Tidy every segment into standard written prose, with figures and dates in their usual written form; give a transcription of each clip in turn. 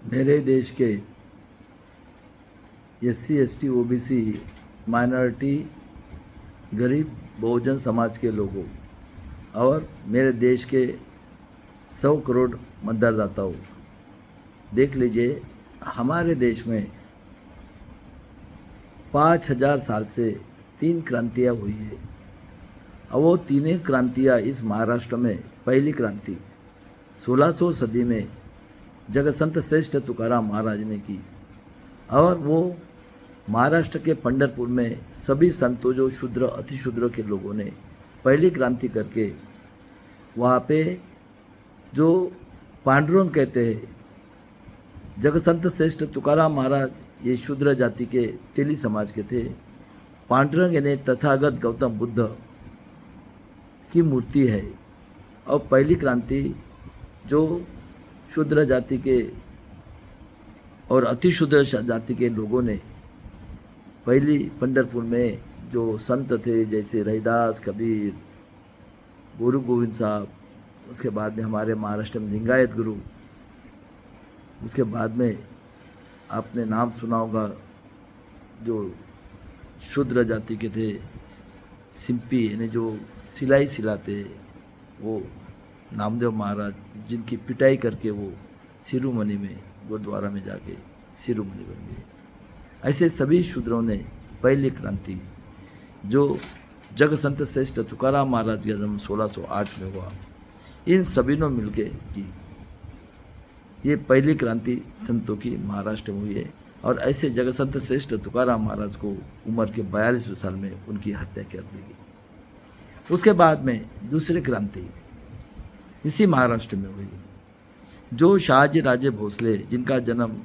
मेरे देश के SC ST OBC माइनॉरिटी गरीब बहुजन समाज के लोगों और मेरे देश के 100 करोड़ मतदाताओं, देख लीजिए हमारे देश में 5000 साल से 3 क्रांतियाँ हुई है और वो तीनों क्रांतियाँ इस महाराष्ट्र में पहली क्रांति 1600 सदी में जगसंत श्रेष्ठ तुकाराम महाराज ने की और वो महाराष्ट्र के पंढरपुर में सभी संतों जो शूद्र अतिशूद्र के लोगों ने पहली क्रांति करके वहाँ पे जो पांडुरंग कहते हैं, जगसंत श्रेष्ठ तुकाराम महाराज ये शूद्र जाति के तेली समाज के थे। पांडुरंग यानी तथागत गौतम बुद्ध की मूर्ति है और पहली क्रांति जो शूद्र जाति के और अतिशूद्र जाति के लोगों ने पहली पंढरपुर में जो संत थे जैसे रहीदास, कबीर, गुरु गोविंद साहब, उसके बाद में हमारे महाराष्ट्र में लिंगायत गुरु, उसके बाद में आपने नाम सुना होगा जो शूद्र जाति के थे सिंपी यानी जो सिलाई सिलाते वो नामदेव महाराज, जिनकी पिटाई करके वो शिरोमणि में गुरुद्वारा में जाके शिरोमणि बन गए। ऐसे सभी शूद्रों ने पहली क्रांति जो जगसंत श्रेष्ठ तुकाराम महाराज का जन्म 1608 में हुआ, इन सभी ने मिलके की। ये पहली क्रांति संतों की महाराष्ट्र में हुई है और ऐसे जगसंत श्रेष्ठ तुकाराम महाराज को उम्र के 42वें साल में उनकी हत्या कर दी गई। उसके बाद में दूसरी क्रांति इसी महाराष्ट्र में हुई जो शाहजी राजे भोसले, जिनका जन्म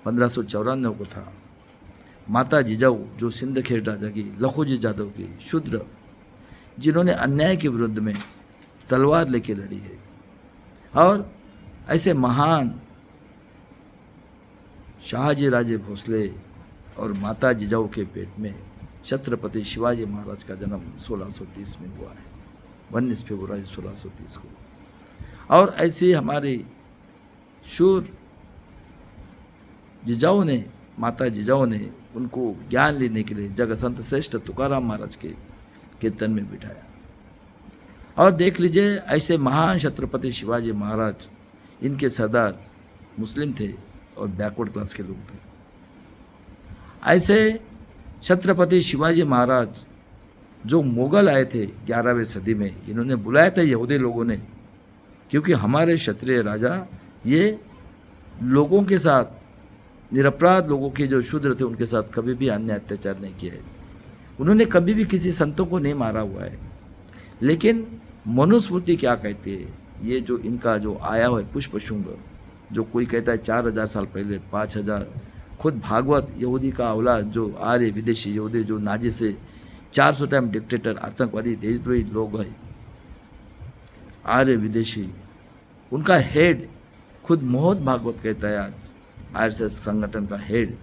1594 को था, माता जिजाऊ जो सिंदखेड़ राजा की, लखोजी जादव की शूद्र, जिन्होंने अन्याय के विरुद्ध में तलवार लेके लड़ी है और ऐसे महान शाहजी राजे भोसले और माता जिजाऊ के पेट में छत्रपति शिवाजी महाराज का जन्म 1630 में हुआ है, 19 फरवरी 1630 को। और ऐसे हमारे शूर जिजाऊ ने, माता जिजाऊ ने उनको ज्ञान लेने के लिए जगसंत श्रेष्ठ तुकाराम महाराज के कीर्तन में बिठाया। और देख लीजिए ऐसे महान छत्रपति शिवाजी महाराज, इनके सरदार मुस्लिम थे और बैकवर्ड क्लास के लोग थे। ऐसे छत्रपति शिवाजी महाराज जो मुगल आए थे 11वीं सदी में, इन्होंने बुलाया था यहूदी लोगों ने, क्योंकि हमारे क्षत्रिय राजा ये लोगों के साथ, निरपराध लोगों के जो शूद्र थे उनके साथ कभी भी अन्याय अत्याचार नहीं किया है। उन्होंने कभी भी किसी संतों को नहीं मारा हुआ है। लेकिन मनुस्मृति क्या कहती है, ये जो इनका जो आया हुआ है पुष्पशुंग, जो कोई कहता है 4000 साल पहले, 5000, खुद भागवत यहूदी का औलाद जो आर्य विदेशी यहूदी जो नाजी से 400 टाइम डिक्टेटर, आतंकवादी, देशद्रोही लोग हैं, आर्य विदेशी, उनका हेड खुद मोहन भागवत कहता है, आज RSS संगठन का हेड,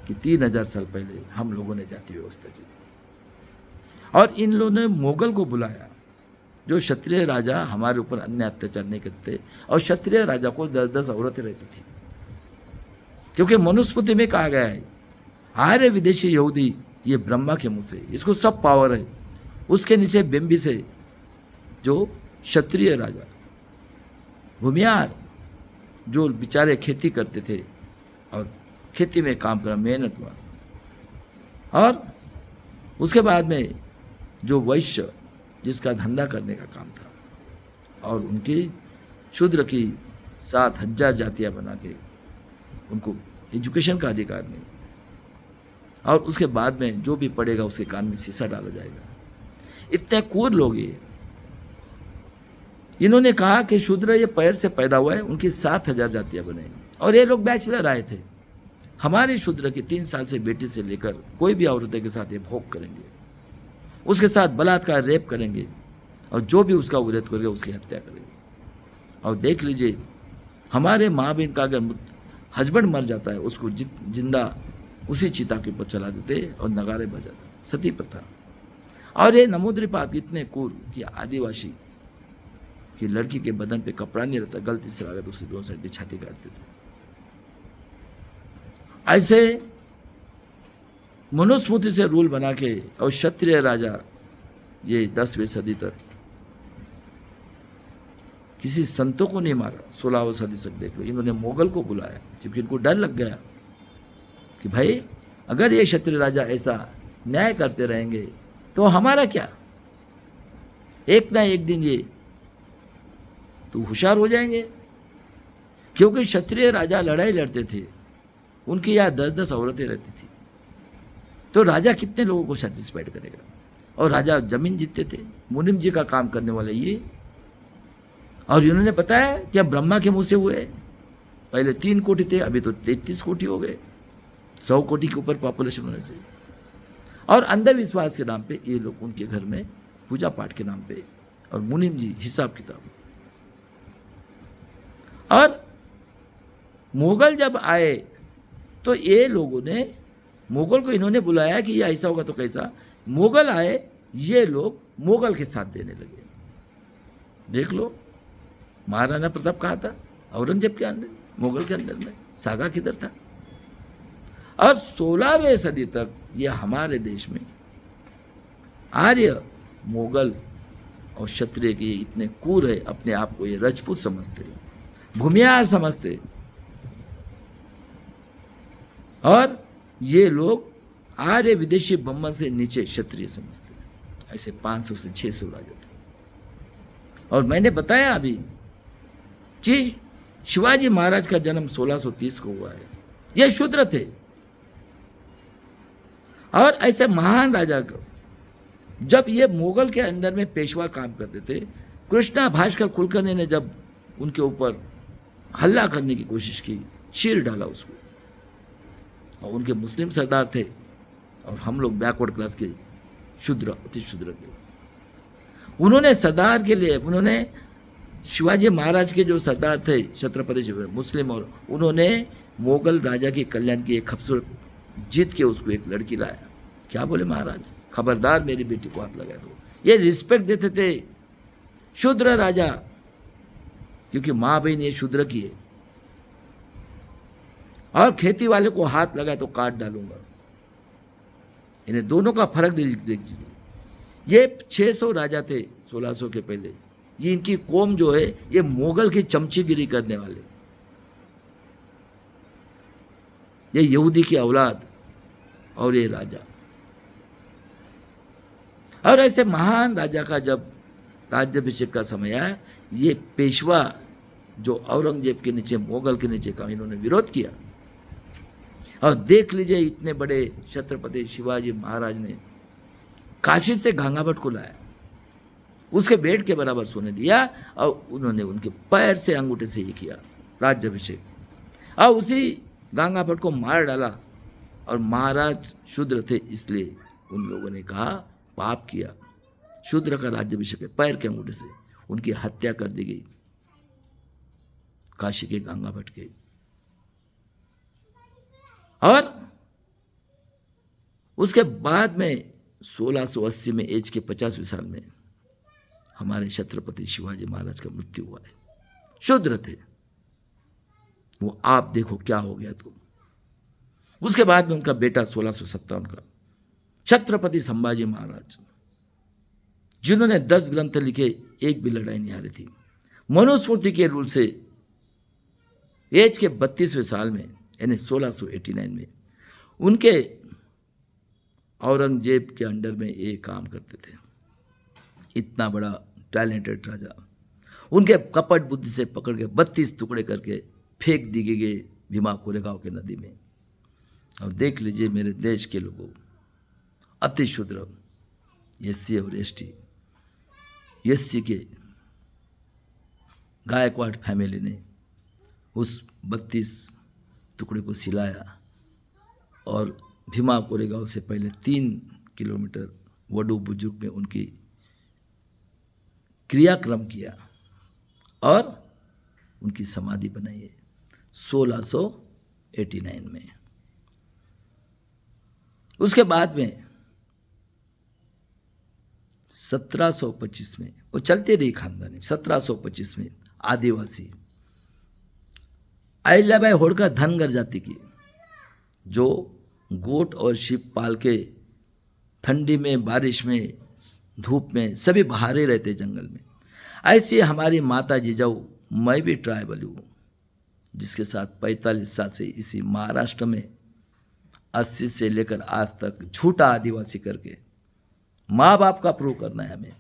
कि 3000 साल पहले हम लोगों ने जाति व्यवस्था की। और इन लोगों ने मुगल को बुलाया, जो क्षत्रिय राजा हमारे ऊपर अन्याय अत्याचार नहीं करते, और क्षत्रिय राजा को 10-10 औरतें रहती थी, क्योंकि मनुस्मृति में कहा गया है आर्य विदेशी यहूदी ये ब्रह्मा के मुंह से, इसको सब पावर है। उसके नीचे बिम्बी से जो क्षत्रिय राजा भूमियार जो बेचारे खेती करते थे और खेती में काम करा, मेहनत हुआ, और उसके बाद में जो वैश्य जिसका धंधा करने का काम था, और उनकी शूद्र की 7000 जातियाँ बना के उनको एजुकेशन का अधिकार नहीं, और उसके बाद में जो भी पढ़ेगा उसके कान में शीशा डाला जाएगा। इतने क्रूर लोग ये, इन्होंने कहा कि शूद्र ये पैर से पैदा हुआ है, उनकी 7000 जातियाँ बने, और ये लोग बैचलर आए थे। हमारे शूद्र की 3 साल से बेटी से लेकर कोई भी औरतें के साथ ये भोग करेंगे, उसके साथ बलात्कार, रेप करेंगे, और जो भी उसका विरोध करेगा उसकी हत्या करेंगे। और देख लीजिए हमारे माँ बहन का अगर हस्बैंड मर जाता है, उसको जिंदा उसी चिता के ऊपर चला देते और नगारे बजाते, सती प्रथा। और ये नमोद्रीपात इतने क्रूर कि आदिवासी कि लड़की के बदन पे कपड़ा नहीं रहता, गलती से अगर दूसरी दोनों साइड की छाती काट देते। ऐसे मनुस्मृति से रूल बना के और क्षत्रिय राजा ये 10वीं सदी तक किसी संतों को नहीं मारा। 16वीं सदी तक देख लो, इन्होंने मुगल को बुलाया क्योंकि इनको डर लग गया कि भाई अगर ये क्षत्रिय राजा ऐसा न्याय करते रहेंगे तो हमारा क्या, एक ना एक दिन ये तो होशियार हो जाएंगे। क्योंकि क्षत्रिय राजा लड़ाई लड़ते थे, उनकी यहाँ 10-10 औरतें रहती थी, तो राजा कितने लोगों को सेटिस्फाइड करेगा। और राजा जमीन जीतते थे, मुनिम जी का काम करने वाले ये। और इन्होंने बताया कि अब ब्रह्मा के मुंह से हुए, पहले 3 कोटि थे, अभी तो 33 कोटि हो गए, 100 कोटि के ऊपर पॉपुलेशन होने से। और अंधविश्वास के नाम पे ये लोग उनके घर में पूजा पाठ के नाम पे, और मुनिम जी हिसाब किताब। और मुगल जब आए तो ये लोगों ने, मुगल को इन्होंने बुलाया कि ये ऐसा होगा तो कैसा, मुगल आए, ये लोग मुगल के साथ देने लगे। देख लो महाराणा प्रताप कहाँ था, औरंगजेब के अंदर, मुगल के अंदर में, सागा किधर था। और 16वीं सदी तक ये हमारे देश में आर्य, मुगल और क्षत्रिय के इतने क्रूर है, अपने आप को ये राजपूत समझते, भूमियार समझते, और ये लोग आर्य विदेशी ब्राह्मण से नीचे क्षत्रिय समझते। ऐसे 500 से 600 राजा थे। और मैंने बताया अभी कि शिवाजी महाराज का जन्म 1630 को हुआ है, ये शूद्र थे। और ऐसे महान राजा को जब ये मुगल के अंडर में पेशवा काम करते थे, कृष्णा भास्कर कुलकर्णी ने जब उनके ऊपर हल्ला करने की कोशिश की, चीर डाला उसको। और उनके मुस्लिम सरदार थे और हम लोग बैकवर्ड क्लास के शूद्र, अति शूद्र थे। उन्होंने सरदार के लिए, उन्होंने शिवाजी महाराज के जो सरदार थे छत्रपति शिवाजी मुस्लिम, और उन्होंने मुगल राजा के कल्याण की एक खूबसूरत जीत के उसको एक लड़की लाया। क्या बोले महाराज, खबरदार मेरी बेटी को हाथ लगाए। तो ये रिस्पेक्ट देते थे शूद्र राजा, क्योंकि माँ बहन ये शूद्र की है, और खेती वाले को हाथ लगाए तो काट डालूंगा। इन्हें दोनों का फर्क देख दीजिए। ये 600 राजा थे 1600 के पहले, ये इनकी कौम जो है ये मुगल की चमचीगिरी करने वाले, ये यहूदी की औलाद और ये राजा। और ऐसे महान राजा का जब राज्याभिषेक का समय आया, ये पेशवा जो औरंगजेब के नीचे, मुगल के नीचे का इन्होंने विरोध किया। और देख लीजिए इतने बड़े छत्रपति शिवाजी महाराज ने काशी से गंगाभट्ट को लाया, उसके बेड के बराबर सोने दिया, और उन्होंने उनके पैर से अंगूठे से ये किया राज्याभिषेक, और उसी गंगाभट्ट को मार डाला। और महाराज शूद्र थे इसलिए उन लोगों ने कहा पाप किया, शूद्र का राज्याभिषेक है, पैर के अंगूठे से उनकी हत्या कर दी गई काशी के गंगाभट्ट के। और उसके बाद में 1680 में एज के 50वें साल में हमारे छत्रपति शिवाजी महाराज का मृत्यु हुआ है। शूद्र थे वो, आप देखो क्या हो गया। तो उसके बाद में उनका बेटा 1657 का छत्रपति संभाजी महाराज, जिन्होंने 10 ग्रंथ लिखे, एक भी लड़ाई नहीं हारी थी। मनुस्मृति के रूल से एज के 32वें साल में, यानी 1689 में, उनके औरंगजेब के अंडर में ये काम करते थे। इतना बड़ा टैलेंटेड राजा, उनके कपट बुद्धि से पकड़ के 32 टुकड़े करके फेंक दी गई भीमा कोरेगांव के नदी में। और देख लीजिए मेरे देश के लोगों, अति शूद्र एससी और एसटी, एससी के गायकवाड़ फैमिली ने उस 32 टुकड़े को सिलाया, और भीमा कोरेगांव से पहले 3 किलोमीटर वडू बुजुर्ग में उनकी क्रियाक्रम किया और उनकी समाधि बनाई है 1689 में। उसके बाद में 1725 में वो चलते रही खानदानी। 1725 में आदिवासी अहिल्याबाई होळकर धनगर जाति की, जो गोट और शिप पाल के ठंडी में, बारिश में, धूप में सभी बाहर ही रहते जंगल में। ऐसी हमारी माता जिजाऊ, मैं भी ट्राइबल हूँ, जिसके साथ 45 साल से इसी महाराष्ट्र में 80 से लेकर आज तक झूठा आदिवासी करके माँ बाप का प्रूव करना है हमें।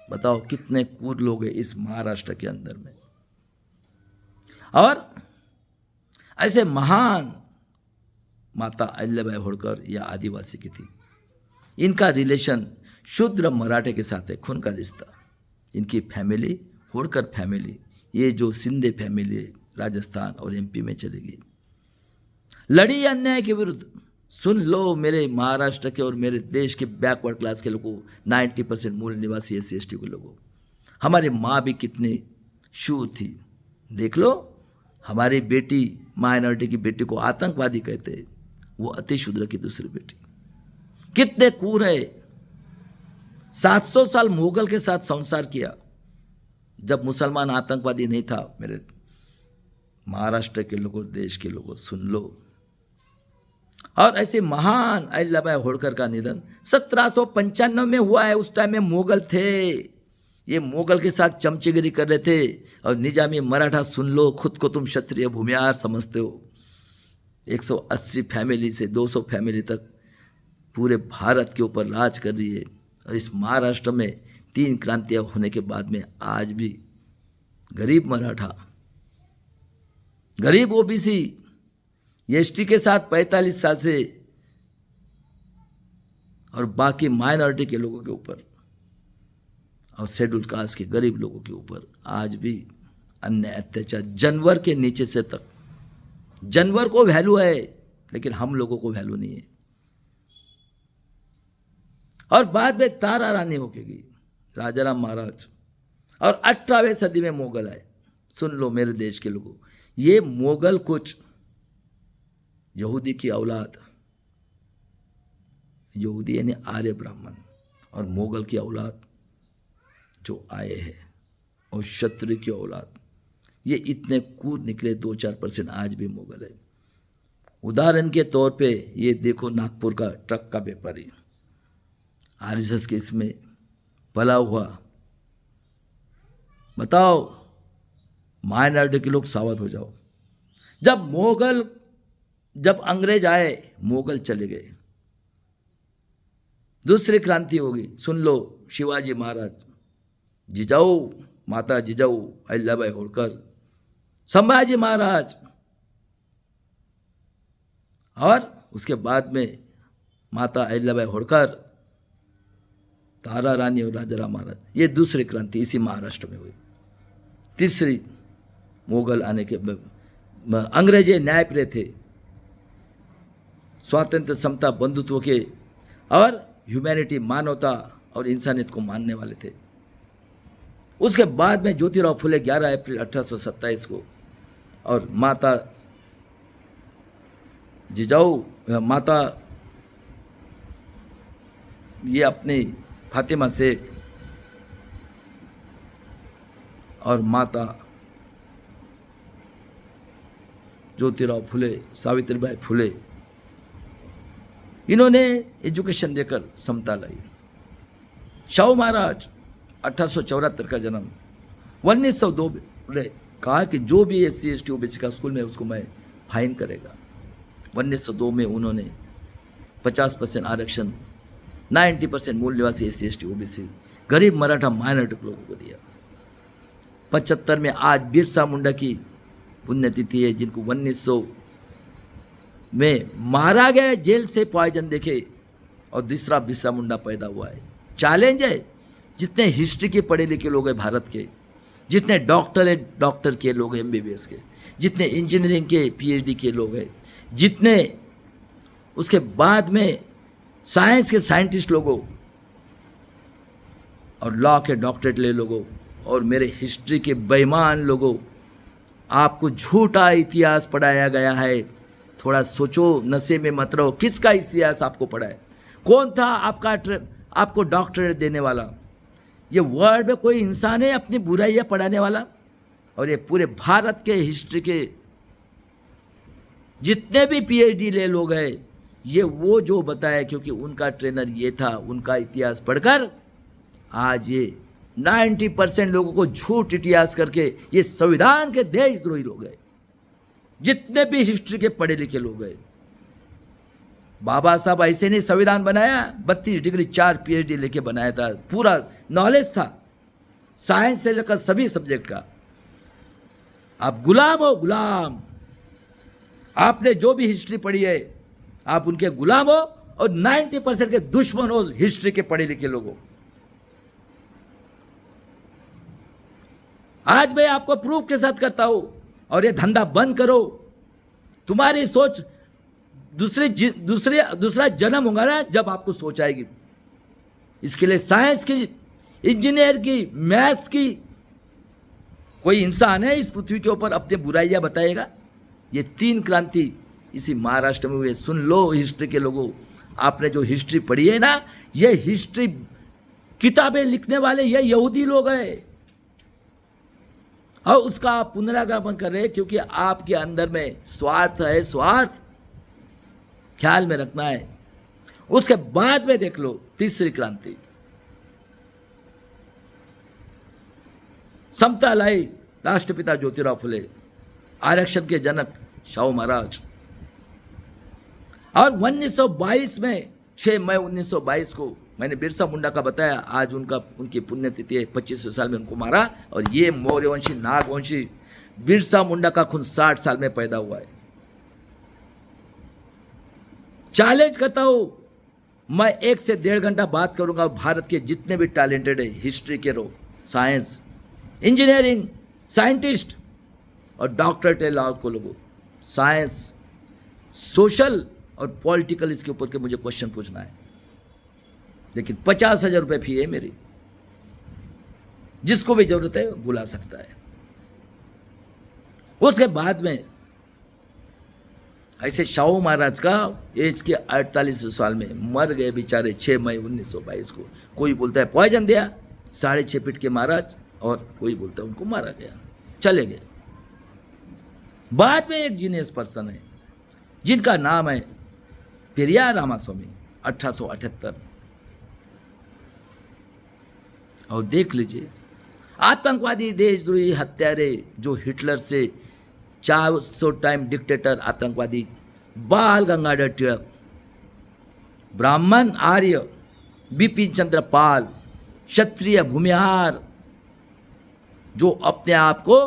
बताओ कितने क्रूर लोग हैं इस महाराष्ट्र के अंदर में। और ऐसे महान माता अहिल्याबाई होळकर या आदिवासी की थी। इनका रिलेशन शूद्र मराठे के साथ है, खून का रिश्ता। इनकी फैमिली होळकर फैमिली, ये जो सिंधे फैमिली है, राजस्थान और एमपी में चली गई, लड़ी अन्याय के विरुद्ध। सुन लो मेरे महाराष्ट्र के और मेरे देश के बैकवर्ड क्लास के लोगों, 90% मूल निवासी SC/ST के लोगों, हमारी माँ भी कितनी शूर थी। देख लो, हमारी बेटी, माइनॉरिटी की बेटी को आतंकवादी कहते हैं, वो अति शूद्र की दूसरी बेटी। कितने क्रूर है। 700 साल मुगल के साथ संसार किया, जब मुसलमान आतंकवादी नहीं था। मेरे महाराष्ट्र के लोगों, देश के लोगों, सुन लो। और ऐसे महान अहिल्याबाई होळकर का निधन 1795 में हुआ है। उस टाइम में मुगल थे, ये मुगल के साथ चमचेगिरी कर रहे थे। और निजामी मराठा, सुन लो, खुद को तुम क्षत्रिय भूमिहार समझते हो। 180 फैमिली से 200 फैमिली तक पूरे भारत के ऊपर राज कर रही है। और इस महाराष्ट्र में 3 क्रांतियां होने के बाद में आज भी गरीब मराठा, गरीब OBC, ST के साथ 45 साल से, और बाकी माइनॉरिटी के लोगों के ऊपर और शेड्यूल कास्ट के गरीब लोगों के ऊपर आज भी अन्याय, अत्याचार, जानवर के नीचे से तक। जानवर को वैल्यू है, लेकिन हम लोगों को वैल्यू नहीं है। और बाद में तारा रानी होके गई, राजाराम महाराज, और 18वीं सदी में मुगल आए। सुन लो मेरे देश के लोगों, ये मुगल कुछ यहूदी की औलाद, यहूदी यानी आर्य ब्राह्मण, और मुगल की औलाद जो आए हैं, और क्षत्रिय की औलाद, ये इतने कूद निकले। 2-4% आज भी मुगल है। उदाहरण के तौर पे ये देखो, नागपुर का ट्रक का व्यापारी RSS के इसमें पला हुआ। बताओ, माइनॉरिटी के लोग सावध हो जाओ। जब अंग्रेज आए, मुगल चले गए, दूसरी क्रांति होगी। सुन लो, शिवाजी महाराज, जिजाऊ, माता जिजाऊ अहिल्याबाई होळकर, संभाजी महाराज, और उसके बाद में माता अहिल्याबाई होळकर, तारा रानी और राजाराम महाराज, ये दूसरी क्रांति इसी महाराष्ट्र में हुई। तीसरी मुगल आने के अंग्रेज न्यायप्रिय थे, स्वातंत्र, समता, बंधुत्व के और ह्यूमैनिटी, मानवता और इंसानियत को मानने वाले थे। उसके बाद में ज्योतिराव फुले 11 अप्रैल 1827 को, और माता जिजाऊ, माता ये अपनी फातिमा शेख, और माता ज्योतिराव फुले, सावित्रीबाई फुले, इन्होंने एजुकेशन देकर समता लाई। शाहू महाराज 1874 का जन्म, 1902 में कहा कि जो भी SC/ST OBC का स्कूल में उसको मैं फाइन करेगा। 1902 में उन्होंने 50% आरक्षण, 90% मूल निवासी SC/ST OBC, गरीब मराठा माइनॉरिटी लोगों को दिया। 75 में आज बिरसा मुंडा की पुण्यतिथि है, जिनको 1900 में मारा गया, जेल से पॉइजन देखे, और दूसरा बिरसा मुंडा पैदा हुआ है। चैलेंज है, जितने हिस्ट्री के पढ़े लिखे लोग हैं भारत के, जितने डॉक्टर के लोग हैं MBBS के, जितने इंजीनियरिंग के PhD के लोग हैं, जितने उसके बाद में साइंस के साइंटिस्ट लोगों और लॉ के डॉक्टरेट ले लोगों, और मेरे हिस्ट्री के बेईमान लोगों, आपको झूठा इतिहास पढ़ाया गया है। थोड़ा सोचो, नशे में मत रहो। किसका इतिहास आपको पढ़ा है? कौन था आपको डॉक्टरेट देने वाला? ये वर्ल्ड में कोई इंसान है अपनी बुराइयाँ पढ़ाने वाला? और ये पूरे भारत के हिस्ट्री के जितने भी पीएचडी ले लोग हैं, ये वो जो बताया, क्योंकि उनका ट्रेनर ये था, उनका इतिहास पढ़कर आज ये 90% लोगों को झूठ इतिहास करके ये संविधान के देशद्रोही लोग हैं। जितने भी हिस्ट्री के पढ़े लिखे लोग हैं, बाबा साहब ऐसे नहीं संविधान बनाया, 32 डिग्री 4 पीएचडी लेके बनाया था, पूरा नॉलेज था साइंस से लेकर सभी सब्जेक्ट का। आप गुलाम हो, गुलाम। आपने जो भी हिस्ट्री पढ़ी है आप उनके गुलाम हो, और 90% के दुश्मन हो हिस्ट्री के पढ़े लिखे लोगों। आज मैं आपको प्रूफ के साथ करता हूं, और ये धंधा बंद करो। तुम्हारी सोच दूसरा जन्म होगा ना, जब आपको सोच आएगी। इसके लिए साइंस की, इंजीनियर की, मैथ्स की, कोई इंसान है इस पृथ्वी के ऊपर अपने बुराइयां बताएगा? ये 3 क्रांति इसी महाराष्ट्र में हुए। सुन लो हिस्ट्री के लोगों, आपने जो हिस्ट्री पढ़ी है ना, ये हिस्ट्री किताबें लिखने वाले ये यहूदी लोग हैं, और उसका आप पुनरागमन कर रहे हैं, क्योंकि आपके अंदर में स्वार्थ है, स्वार्थ ख्याल में रखना है। उसके बाद में देख लो तीसरी क्रांति, समता लाई राष्ट्रपिता ज्योतिराव फुले, आरक्षण के जनक शाहू महाराज। और 1922 में 6 मई 1922 को मैंने बिरसा मुंडा का बताया, आज उनकी पुण्यतिथि है, 25वें साल में उनको मारा। और ये मौर्यवंशी नागवंशी बिरसा मुंडा का खून 60 साल में पैदा हुआ है। चैलेंज करता हूं, मैं 1 से 1.5 घंटा बात करूंगा भारत के जितने भी टैलेंटेड है हिस्ट्री के लोग, साइंस, इंजीनियरिंग, साइंटिस्ट और डॉक्टरेट लाओ को लोगों, साइंस, सोशल और पॉलिटिकल, इसके ऊपर के मुझे क्वेश्चन पूछना है। लेकिन 50,000 रुपये फी है मेरी, जिसको भी जरूरत है बुला सकता है। उसके बाद में ऐसे शाहू महाराज का एज के 48 साल में मर गए बेचारे 6 मई 1922 को। कोई बोलता है पॉइजन दिया, 6.5 फीट के महाराज, और कोई बोलता है उनको मारा गया, चले गए। बाद में एक जीनियस पर्सन है जिनका नाम है पेरियार रामास्वामी, 1878। और देख लीजिए, आतंकवादी देशद्रोही हत्यारे जो हिटलर से 400 टाइम डिक्टेटर आतंकवादी बाल गंगाधर तिलक, ब्राह्मण आर्य बिपिन चंद्र पाल, क्षत्रिय भूमिहार, जो अपने आप को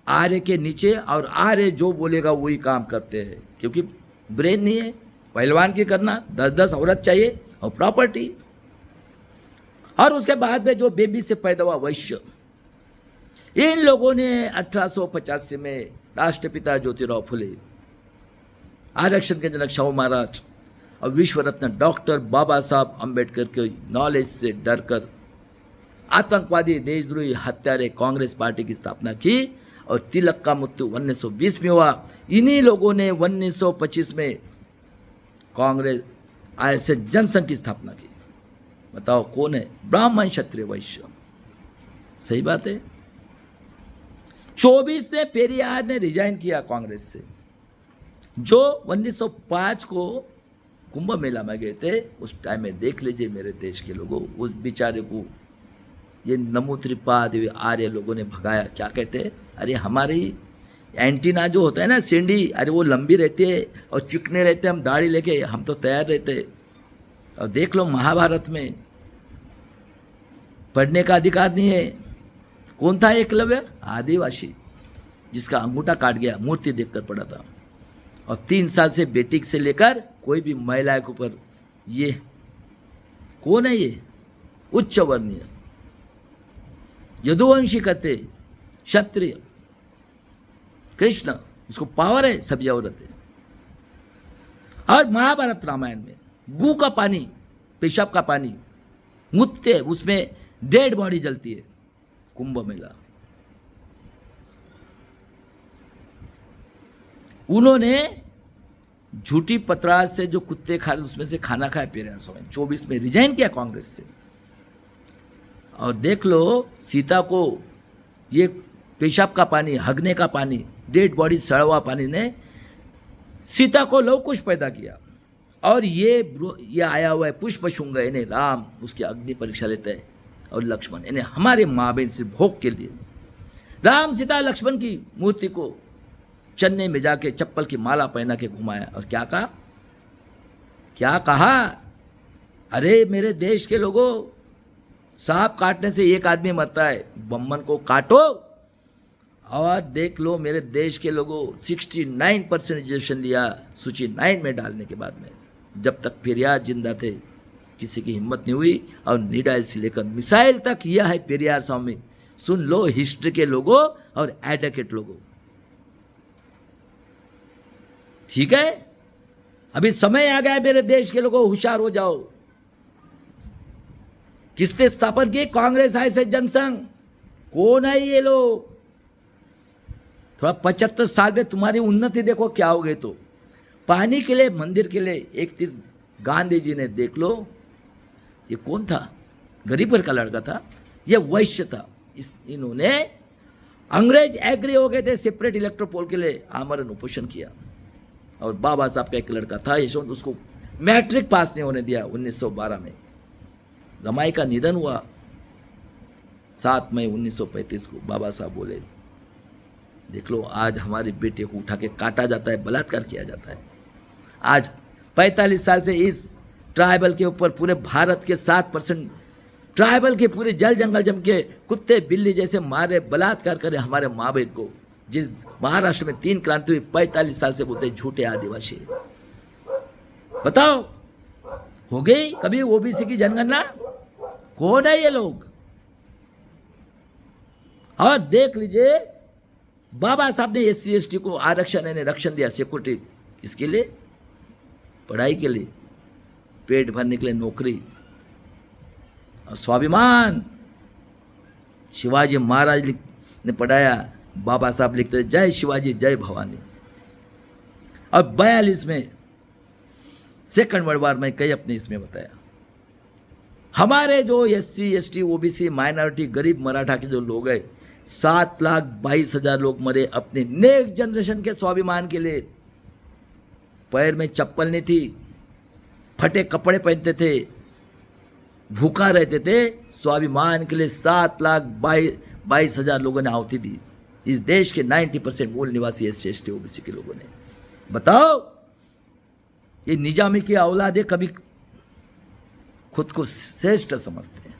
आर्य के नीचे, और आर्य जो बोलेगा वही काम करते हैं, क्योंकि ब्रेन नहीं है पहलवान की करना, 10-10 औरत चाहिए और प्रॉपर्टी। और उसके बाद में जो बेबी से पैदा हुआ वैश्य, इन लोगों ने 1885 में राष्ट्रपिता ज्योतिराव फुले, आरक्षण के जनक शाहू महाराज और विश्व रत्न डॉक्टर बाबा साहब अंबेडकर के नॉलेज से डरकर आतंकवादी देशद्रोही हत्यारे कांग्रेस पार्टी की स्थापना की, और तिलक का मृत्यु 1920 में हुआ। इन्हीं लोगों ने 1925 में कांग्रेस आरएसएस जनसंघ की स्थापना की। बताओ कौन है? ब्राह्मण क्षत्रिय वैश्य। सही बात है। 24 में पेरियार ने रिजाइन किया कांग्रेस से, जो 1905 को कुंभ मेला में गए थे। उस टाइम में देख लीजिए मेरे देश के लोगों, उस बेचारे को ये नमो त्रिपाद आर्य लोगों ने भगाया। क्या कहते हैं? अरे हमारी एंटीना जो होता है ना, सिंडी, अरे वो लंबी रहती है और चिकने रहते हैं, हम दाढ़ी लेके हम तो तैयार रहते। और देख लो महाभारत में पढ़ने का अधिकार नहीं है। कौन था एकलव्य? आदिवासी, जिसका अंगूठा काट गया, मूर्ति देखकर पड़ा था। और 3 साल से बेटी से लेकर कोई भी महिला के ऊपर, ये कौन है? ये उच्च वर्णीय यदुवंशी कहते, क्षत्रिय, कृष्ण, इसको पावर है, सभी औरत है। और महाभारत रामायण में गू का पानी, पेशाब का पानी, मुत्ते, उसमें डेड बॉडी जलती है। कुंभ मेला, उन्होंने झूठी पतरास से जो कुत्ते खा रहे उसमें से खाना खाया पेरियार स्वामी। 24 में रिजाइन किया कांग्रेस से। और देख लो सीता को ये पेशाब का पानी, हगने का पानी, डेड बॉडी, सड़ा हुआ पानी ने सीता को लव कुश पैदा किया, और ये आया हुआ है पुष्प शुंग, यानी राम उसकी अग्नि परीक्षा लेते हैं, और लक्ष्मण यानी हमारे माँ बहन से भोग के लिए राम सीता लक्ष्मण की मूर्ति को चन्ने में जाके चप्पल की माला पहना के घुमाया, और क्या कहा, अरे मेरे देश के लोगों, सांप काटने से एक आदमी मरता है, बम्बन को काटो और देख लो मेरे देश के लोगों 69% रिजर्वेशन लिया सूची 9 में डालने के बाद में। जब तक पेरियार जिंदा थे किसी की हिम्मत नहीं हुई, और निडाइल से लेकर मिसाइल तक यह है पेरियार स्वामी। सुन लो हिस्ट्री के लोगों और एडवोकेट लोगों, ठीक है। अभी समय आ गया है मेरे देश के लोगों, होशियार हो जाओ। किसने स्थापन की? कांग्रेस आरएसएस जनसंघ। कौन है ये लोग? थोड़ा 75 साल में तुम्हारी उन्नति देखो क्या हो गई। तो पानी के लिए, मंदिर के लिए 31 गांधी जी ने, देख लो ये कौन था? गरीब घर का लड़का था, ये वैश्य था। इन्होंने अंग्रेज एग्री हो गए थे सेपरेट इलेक्ट्रोपोल के लिए, आमरण उपोषण किया। और बाबा साहब का एक लड़का था यशवंत, उसको मैट्रिक पास नहीं होने दिया 1912 में। रमाई का निधन हुआ 7 मई 1935 को। बाबा साहब बोले, देख लो आज हमारी बेटे को उठा के काटा जाता है, बलात्कार किया जाता है। आज 45 साल से इस ट्राइबल के ऊपर पूरे भारत के 7% ट्राइबल के पूरे जल जंगल जम के कुत्ते बिल्ली जैसे मारे, बलात्कार करे हमारे माँ बहन को। जिस महाराष्ट्र में 3 क्रांति हुई, 45 साल से बोलते झूठे आदिवासी। बताओ हो गई कभी ओबीसी की जनगणना? कौन है ये लोग? और देख लीजिए बाबा साहब ने SC ST को आरक्षण यानी रक्षण दिया, सिक्योरिटी, इसके लिए पढ़ाई के लिए, पेट भरने के लिए नौकरी और स्वाभिमान। शिवाजी महाराज ने पढ़ाया, बाबा साहब लिखते थे जय शिवाजी जय भवानी। और 42 में सेकंड वर्ल्ड वार में कई अपने इसमें बताया, हमारे जो SC ST OBC माइनॉरिटी गरीब मराठा के जो लोग हैं, 7,22,000 लोग मरे अपने नेक्स्ट जनरेशन के स्वाभिमान के लिए। पैर में चप्पल नहीं थी, फटे कपड़े पहनते थे, भूखा रहते थे, स्वाभिमान के लिए 7,22,000 लोगों ने आहुति दी। इस देश के 90% मूल निवासी SC ST OBC के लोगों ने। बताओ ये निजामी की औलादे कभी खुद को श्रेष्ठ समझते हैं।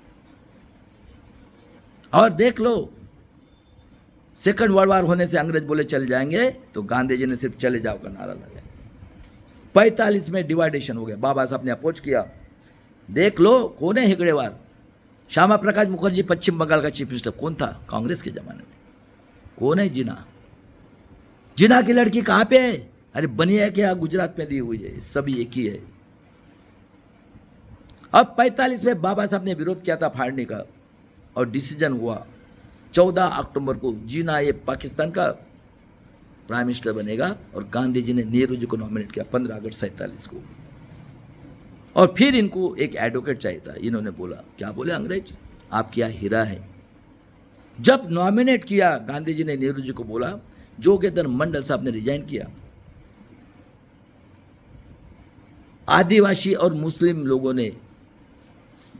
और देख लो सेकंड वर्ल्ड वार होने से अंग्रेज बोले चले जाएंगे, तो गांधी जी ने सिर्फ चले जाओ का नारा लगाया। 45 में डिवाइडेशन हो गया, बाबा साहब ने अपोज किया। देख लो कौन है हेगड़ेवार? श्यामा प्रकाश मुखर्जी पश्चिम बंगाल का चीफ मिनिस्टर, कौन था कांग्रेस के जमाने में? कौन है जिना? जिना की लड़की कहाँ पे है? अरे बनिया क्या गुजरात में दी हुई है, सभी एक ही है। अब 45 में बाबा साहब ने विरोध किया था फाड़ने का, और डिसीजन हुआ 14 अक्टूबर को जिना ये पाकिस्तान का प्राइम मिनिस्टर बनेगा, और गांधी जी ने नेहरू जी को नॉमिनेट किया 15 अगस्त 47 को। और फिर इनको एक एडवोकेट चाहिए था। इन्होंने बोला, क्या बोले अंग्रेज, आपकी यहाँ हीरा है। जब नॉमिनेट किया गांधी जी ने नेहरू जी को, बोला जोगेंद्र मंडल साहब ने रिजाइन किया। आदिवासी और मुस्लिम लोगों ने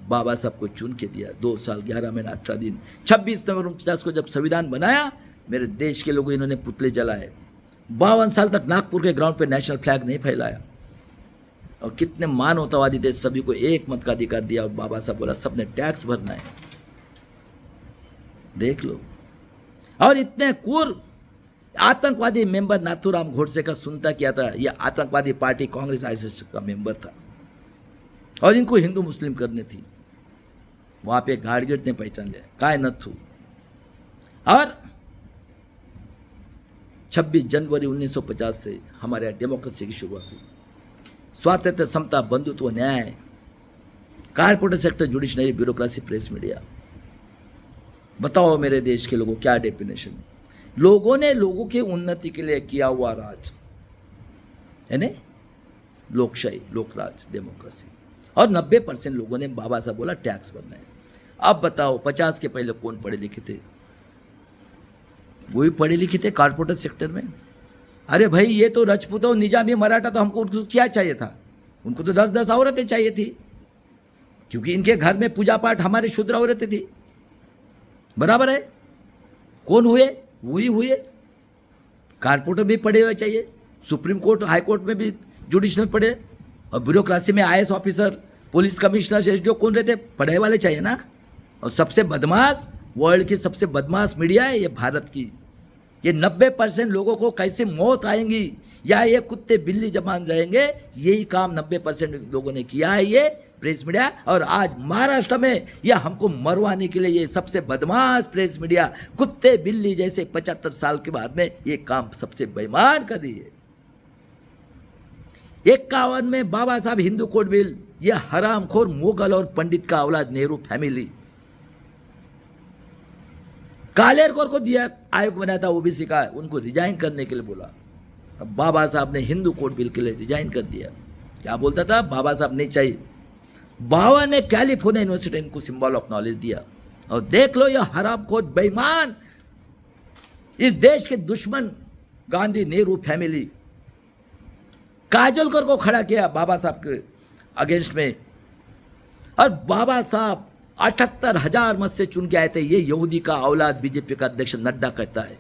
बाबा साहब को चुन के दिया। 2 साल 11 महीना 18 दिन 26 नवंबर 1950 को जब संविधान बनाया, मेरे देश के लोगों इन्होंने पुतले जलाए। 52 साल तक नागपुर के ग्राउंड पे नेशनल फ्लैग नहीं फैलाया। और कितने मानवतावादी थे, सभी को एक मत का अधिकार दिया। और बाबा साहब बोला सबने टैक्स भरना है। देख लो। और इतने क्रूर आतंकवादी मेंबर नाथूराम गोडसे का सुनता किया था। यह आतंकवादी पार्टी कांग्रेस आरएसएस का मेंबर था, और इनको हिंदू मुस्लिम करनी थी। वहां पे गाड़गेट ने पहचान लिया, काय नथू। और 26 जनवरी 1950 से हमारे यहाँ डेमोक्रेसी की शुरुआत हुई। स्वातंत्र्य, समता, बंधुत्व, न्याय, corporate sector, judiciary, bureaucracy, press, media. बताओ मेरे देश के लोगों क्या डेफिनेशन है? लोगों ने लोगों की उन्नति के लिए किया हुआ राज, यानी लोकशाही, लोकराज, डेमोक्रेसी। और 90% लोगों ने, बाबा साहब बोला टैक्स भरना है। अब बताओ 50 के पहले कौन पढ़े लिखे थे? वही पढ़े लिखे थे कारपोरेट सेक्टर में। अरे भाई ये तो रजपूत और निजामी मराठा, तो हमको उनको क्या चाहिए था? उनको तो 10-10 औरतें चाहिए थी, क्योंकि इनके घर में पूजा पाठ हमारे शूद्र औरतें थी। बराबर है। कौन हुए? वही हुए। कारपोरेटर भी पढ़े हुए चाहिए, सुप्रीम कोर्ट हाई कोर्ट में भी जुडिशल पढ़े, और ब्यूरोक्रेसी में IAS ऑफिसर, पुलिस कमिश्नर, जो कौन रहते, पढ़े वाले चाहिए ना। और सबसे बदमाश, वर्ल्ड की सबसे बदमाश मीडिया है ये भारत की। ये 90% लोगों को कैसे मौत आएंगी या ये कुत्ते बिल्ली जमान रहेंगे, यही काम 90% लोगों ने किया है ये प्रेस मीडिया। और आज महाराष्ट्र में यह हमको मरवाने के लिए ये सबसे बदमाश प्रेस मीडिया कुत्ते बिल्ली जैसे 75 साल के बाद में ये काम सबसे बेईमान कर रही है। 51 में बाबा साहब हिंदू कोड बिल, यह हरामखोर मुगल और पंडित का औलाद नेहरू फैमिली कालेरकोर को दिया, आयोग बनाया था ओबीसी का, उनको रिजाइन करने के लिए बोला। अब बाबा साहब ने हिंदू कोड बिल के लिए रिजाइन कर दिया। क्या बोलता था? बाबा साहब नहीं चाहिए। बाबा ने कैलिफोर्निया यूनिवर्सिटी इनको सिंबल ऑफ नॉलेज दिया। और देख लो यह हरामखोर बेईमान, इस देश के दुश्मन गांधी नेहरू फैमिली काजोलकर को खड़ा किया बाबा साहब के अगेंस्ट में। और बाबा साहब 78,000 मत से चुन के आए थे। ये यहूदी का औलाद बीजेपी का अध्यक्ष नड्डा कहता है।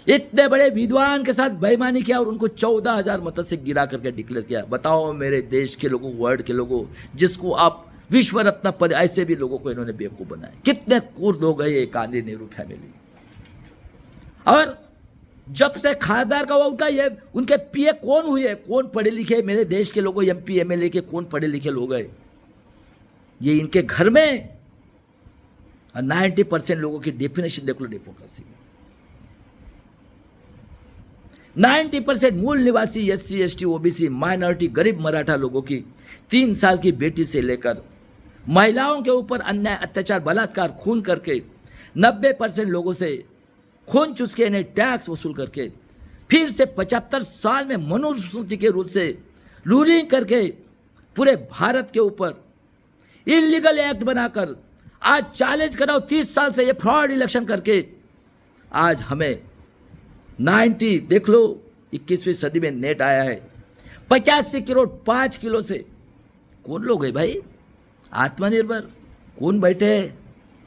इतने बड़े विद्वान के साथ बेईमानी किया और उनको 14,000 मत से गिरा करके डिक्लेयर किया। बताओ मेरे देश के लोगों, वर्ल्ड के लोगों, जिसको आप विश्व रत्न पद, ऐसे भी लोगों को इन्होंने बेवकूफ बनाया। कितने क्रूर लोग हैं ये गांधी नेहरू फैमिली। और जब से खासदार का हुआ उनका, ये उनके पीए कौन हुए, कौन पढ़े लिखे मेरे देश के लोगों, MP MLA के कौन पढ़े लिखे लोग हैं? ये इनके घर में 90% लोगों की डेफिनेशन देख लो डेमोक्रेसी। 90% मूल निवासी SC ST OBC माइनॉरिटी गरीब मराठा लोगों की 3 साल की बेटी से लेकर महिलाओं के ऊपर अन्याय अत्याचार बलात्कार खून करके 90% लोगों से खून चूस के इन्हें टैक्स वसूल करके फिर से 75 साल में मनुस्मृति के रूल से रूलिंग करके पूरे भारत के ऊपर इलीगल एक्ट बनाकर आज चैलेंज कराओ 30 साल से ये फ्रॉड इलेक्शन करके आज हमें 90 देख लो 21वीं सदी में नेट आया है 85 करोड़ 5 किलो से। कौन लोग है भाई आत्मनिर्भर? कौन बैठे हैं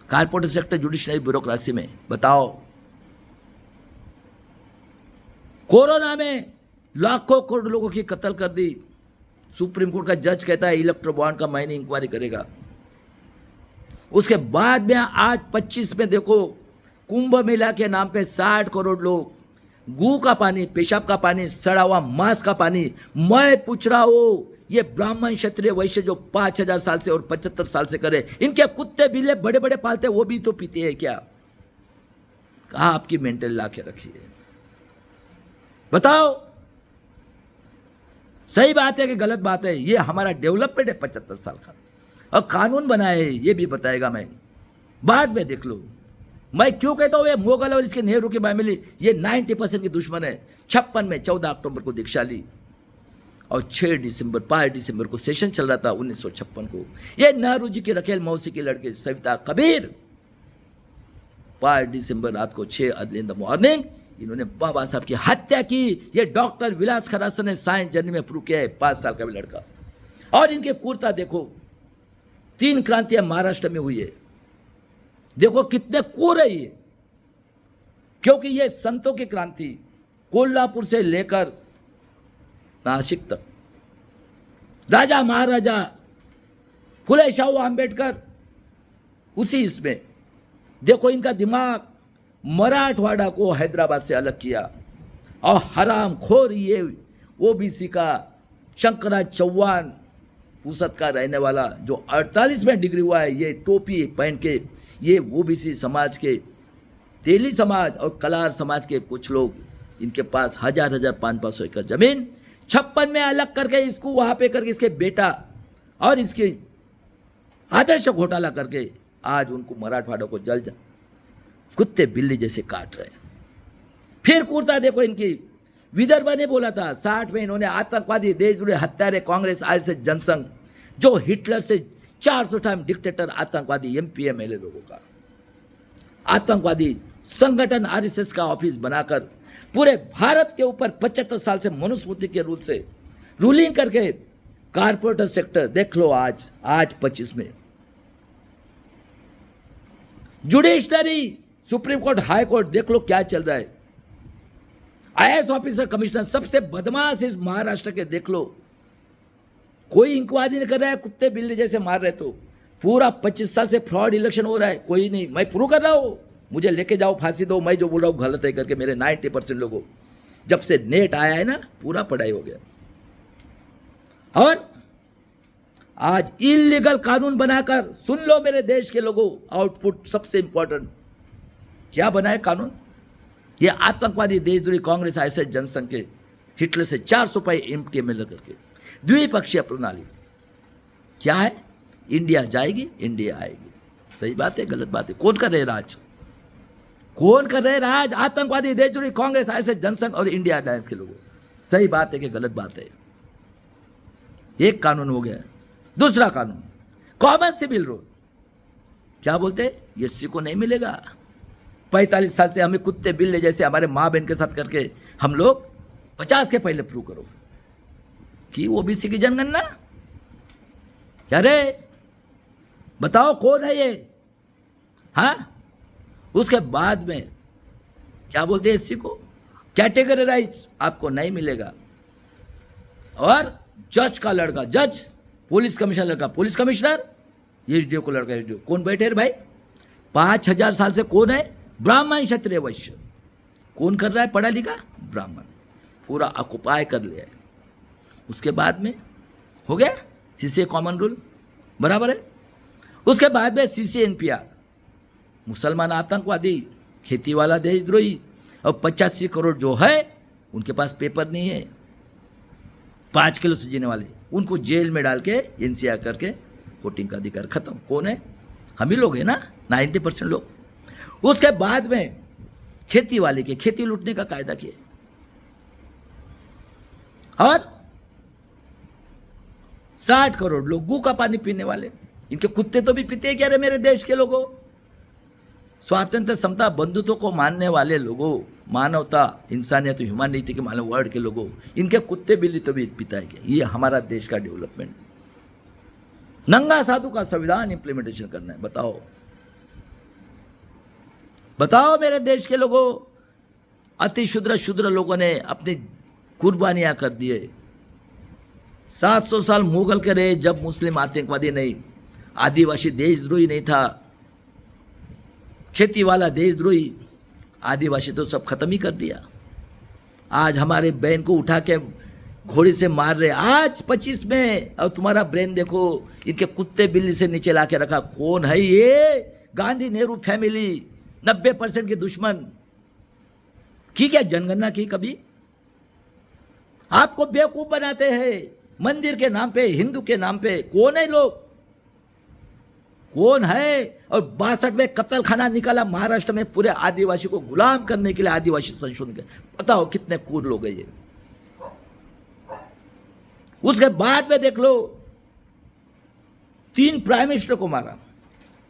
कारपोरेट सेक्टर जुडिशरी ब्यूरोक्रेसी में? बताओ। कोरोना में लाखों करोड़ लोगों की कत्ल कर दी। सुप्रीम कोर्ट का जज कहता है इलेक्ट्रो बॉन्ड का मायने इंक्वायरी करेगा। उसके बाद में आज 25 में देखो कुंभ मेला के नाम पे 60 करोड़ लोग गू का पानी, पेशाब का पानी, सड़ा हुआ मांस का पानी। मैं पूछ रहा हूँ ये ब्राह्मण क्षत्रिय वैश्य जो 5,000 साल से और 75 साल से करे, इनके कुत्ते बिल्ले बड़े बड़े पालते वो भी तो पीते हैं क्या? कहाँ आपकी मेंटल ला के रखी है? बताओ। सही बात है कि गलत बात है? ये हमारा डेवलपमेंट है 75 साल का, और कानून बना है ये भी बताएगा मैं बाद में। देख लो मैं क्यों कहता हूँ ये मुगल और इसके नेहरू की फैमिली ये 90% की दुश्मन है। 56 में 14 अक्टूबर को दीक्षा ली और 5 दिसंबर को सेशन चल रहा था 1956 को। ये नेहरू जी की रखेल मौसी की लड़की सविता कबीर 5 दिसंबर रात को 6 अर्ली इन द मॉर्निंग इन्होंने बाबा साहब की हत्या की। ये डॉक्टर विलास खरासर ने साइंस जर्नी में प्रूव किया है। 5 साल का भी लड़का। और इनके क्रूरता देखो। 3 क्रांतियां महाराष्ट्र में हुई है। देखो कितने क्रूर है ये, क्योंकि ये संतों की क्रांति कोल्हापुर से लेकर नासिक तक, राजा महाराजा फुले शाहू आंबेडकर उसी इसमें। देखो इनका दिमाग मराठवाड़ा को हैदराबाद से अलग किया। और हराम खोर ये ओबीसी का शंकराज चौहान पूसद का रहने वाला जो 48 में डिग्री हुआ है, ये टोपी पहन के ये ओबीसी समाज के, तेली समाज और कलार समाज के कुछ लोग, इनके पास 500 एकड़ जमीन 56 में अलग करके इसको वहाँ पे करके इसके बेटा और इसके आदर्श घोटाला करके आज उनको मराठवाड़ा को जल कुत्ते बिल्ली जैसे काट रहे हैं। फिर कूदता देखो इनकी। विदर्भ ने बोला था 60 में इन्होंने आतंकवादी देशद्रोही हत्यारे कांग्रेस आरएसएस जनसंघ जो हिटलर से 400 टाइम डिक्टेटर आतंकवादी MP MLA लोगों का आतंकवादी संगठन आरएसएस का ऑफिस बनाकर पूरे भारत के ऊपर 75 साल से मनुस्मृति के रूल से रूलिंग करके कारपोरेटर सेक्टर देख लो आज 25 में जुडिशनरी सुप्रीम कोर्ट हाई कोर्ट देख लो क्या चल रहा है। आईएएस ऑफिसर कमिश्नर सबसे बदमाश इस महाराष्ट्र के देख लो, कोई इंक्वायरी नहीं कर रहा है, कुत्ते बिल्ली जैसे मार रहे। तो पूरा 25 साल से फ्रॉड इलेक्शन हो रहा है, कोई नहीं। मैं प्रूव कर रहा हूँ, मुझे लेके जाओ फांसी दो, मैं जो बोल रहा हूँ गलत है करके। मेरे 90% लोगों जब से नेट आया है ना पूरा पढ़ाई हो गया। और आज इलीगल कानून बनाकर सुन लो मेरे देश के लोगों, आउटपुट सबसे इंपॉर्टेंट क्या बना है कानून। ये आतंकवादी देशद्रोही कांग्रेस आईएसआई जनसंघ के हिटलर से 400 रुपये एमटीए में लग करके द्विपक्षीय प्रणाली क्या है, इंडिया जाएगी इंडिया आएगी। सही बात है गलत बात है? कौन कर रहे राज, कौन कर रहे राज? आतंकवादी देशद्रोही कांग्रेस आईएसआई जनसंघ और इंडिया अलायंस के लोगों। सही बात है कि गलत बात है? एक कानून हो गया। दूसरा कानून कॉमन सिविल रूल क्या बोलते हैं, ये एससी को नहीं मिलेगा। 45 साल से हमें कुत्ते बिल्ले जैसे हमारे माँ बहन के साथ करके हम लोग 50 के पहले प्रूव करो कि ओबीसी की जनगणना। क्या रे बताओ कौन है ये? हाँ, उसके बाद में क्या बोलते हैं, एससी को कैटेगराइज आपको नहीं मिलेगा। और जज का लड़का जज, पुलिस कमिश्नर लड़का पुलिस कमिश्नर, एसडीओ को लड़का एसडीओ। कौन बैठे रे भाई? 5000 साल से कौन है? ब्राह्मण क्षत्रिय वैश्य। कौन कर रहा है पढ़ा लिखा? ब्राह्मण। पूरा ऑक्युपाई कर लिया है। उसके बाद में हो गया सीसीए कॉमन रूल, बराबर है। उसके बाद में सीसीए एनपीआर, मुसलमान आतंकवादी, खेती वाला देशद्रोही, और 85 करोड़ जो है उनके पास पेपर नहीं है, 5 किलो से जीने वाले, उनको जेल में डाल के एनसीआर करके वोटिंग का अधिकार खत्म। कौन है? हम ही लोग हैं ना, 90% लोग। उसके बाद में खेती वाले के खेती लूटने का कायदा किया। और 60 करोड़ लोग गू का पानी पीने वाले, इनके कुत्ते तो भी पीते हैं क्या रे मेरे देश के लोगों? स्वातंत्र समता बंधुत्व को मानने वाले लोगों, मानवता इंसानियत ह्यूमैनिटी के मानव वर्ड के लोगों, इनके कुत्ते बिल्ली तो भी पिता है क्या? ये हमारा देश का डेवलपमेंट। नंगा साधु का संविधान इंप्लीमेंटेशन करना है। बताओ बताओ मेरे देश के लोगों, अति शुद्र लोगों ने अपनी कुर्बानियां कर दिए। 700 साल मुगल के रहे, जब मुस्लिम आतंकवादी नहीं, आदिवासी देशद्रोही नहीं था, खेती वाला देशद्रोही, आदिवासी तो सब खत्म ही कर दिया। आज हमारे बहन को उठा के घोड़े से मार रहे आज 25 में। और तुम्हारा ब्रेन देखो, इनके कुत्ते बिल्ली से नीचे ला के रखा। कौन है ये? गांधी नेहरू फैमिली, 90% के दुश्मन की क्या जनगणना की कभी? आपको बेवकूफ बनाते हैं मंदिर के नाम पे, हिंदू के नाम पे। कौन है लोग, कौन है? और 62 में कत्ल खाना निकाला महाराष्ट्र में पूरे आदिवासी को गुलाम करने के लिए, आदिवासी संशोधन के। बताओ कितने क्रूर लोग हैं ये। उसके बाद में देख लो 3 प्राइम मिनिस्टर को मारा,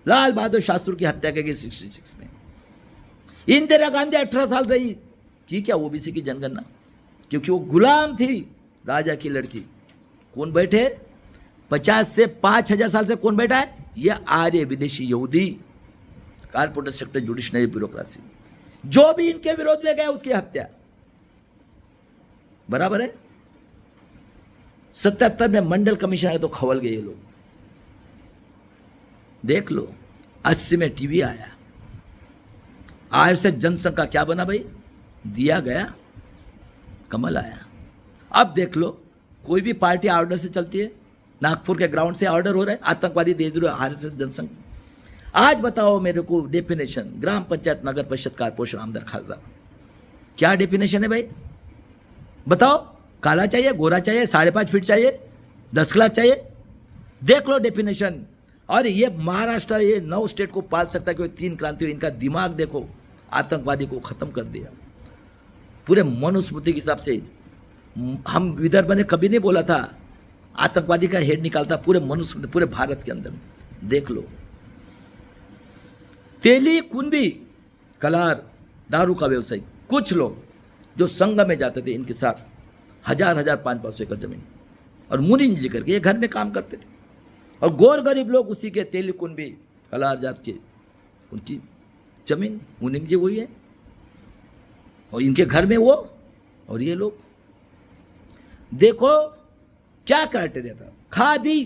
लाल बहादुर शास्त्री की हत्या की गई 66 में। इंदिरा गांधी 18 साल रही, की क्या ओबीसी की जनगणना? क्योंकि वो गुलाम थी, राजा की लड़की। कौन बैठे? 50 से 5000 साल से कौन बैठा है? ये आर्य विदेशी यहूदी, कारपोरेटर सेक्टर, जुडिशनरी ब्यूरोक्रेसी, जो भी इनके विरोध में गया उसकी हत्या। बराबर है। 77 में मंडल कमीशन आया तो खवल गए ये लोग। देख लो 80 में टीवी आया, आरएसएस जनसंघ का क्या बना भाई? दिया गया, कमल आया। अब देख लो कोई भी पार्टी ऑर्डर से चलती है, नागपुर के ग्राउंड से ऑर्डर हो रहा है, आतंकवादी देशद्रोही आरएसएस जनसंघ। आज बताओ मेरे को डेफिनेशन, ग्राम पंचायत नगर परिषद कारपोरेशन आमदार खासदार, क्या डेफिनेशन है भाई? बताओ। काला चाहिए, गोरा चाहिए, 5.5 फीट चाहिए, 10 क्लास चाहिए? देख लो डेफिनेशन। और ये महाराष्ट्र ये 9 स्टेट को पाल सकता है कि 3 क्रांति हो। इनका दिमाग देखो, आतंकवादी को खत्म कर दिया पूरे मनुस्मृति के हिसाब से। हम विदर्भ ने कभी नहीं बोला था आतंकवादी का हेड निकालता, पूरे मनुस्मृति पूरे भारत के अंदर। देख लो तेली कुंभी कलार, दारू का व्यवसायी, कुछ लोग जो संघ में जाते थे इनके साथ 1000-1000, 500-500 एकड़ जमीन, और मुनीम जी करके ये घर में काम करते थे, और गौर गरीब लोग उसी के तेली कुनबी कलार जात के, उनकी जमीन मुनीम जी वही है, और इनके घर में वो, और ये लोग देखो क्या क्राइटेरिया था। खादी,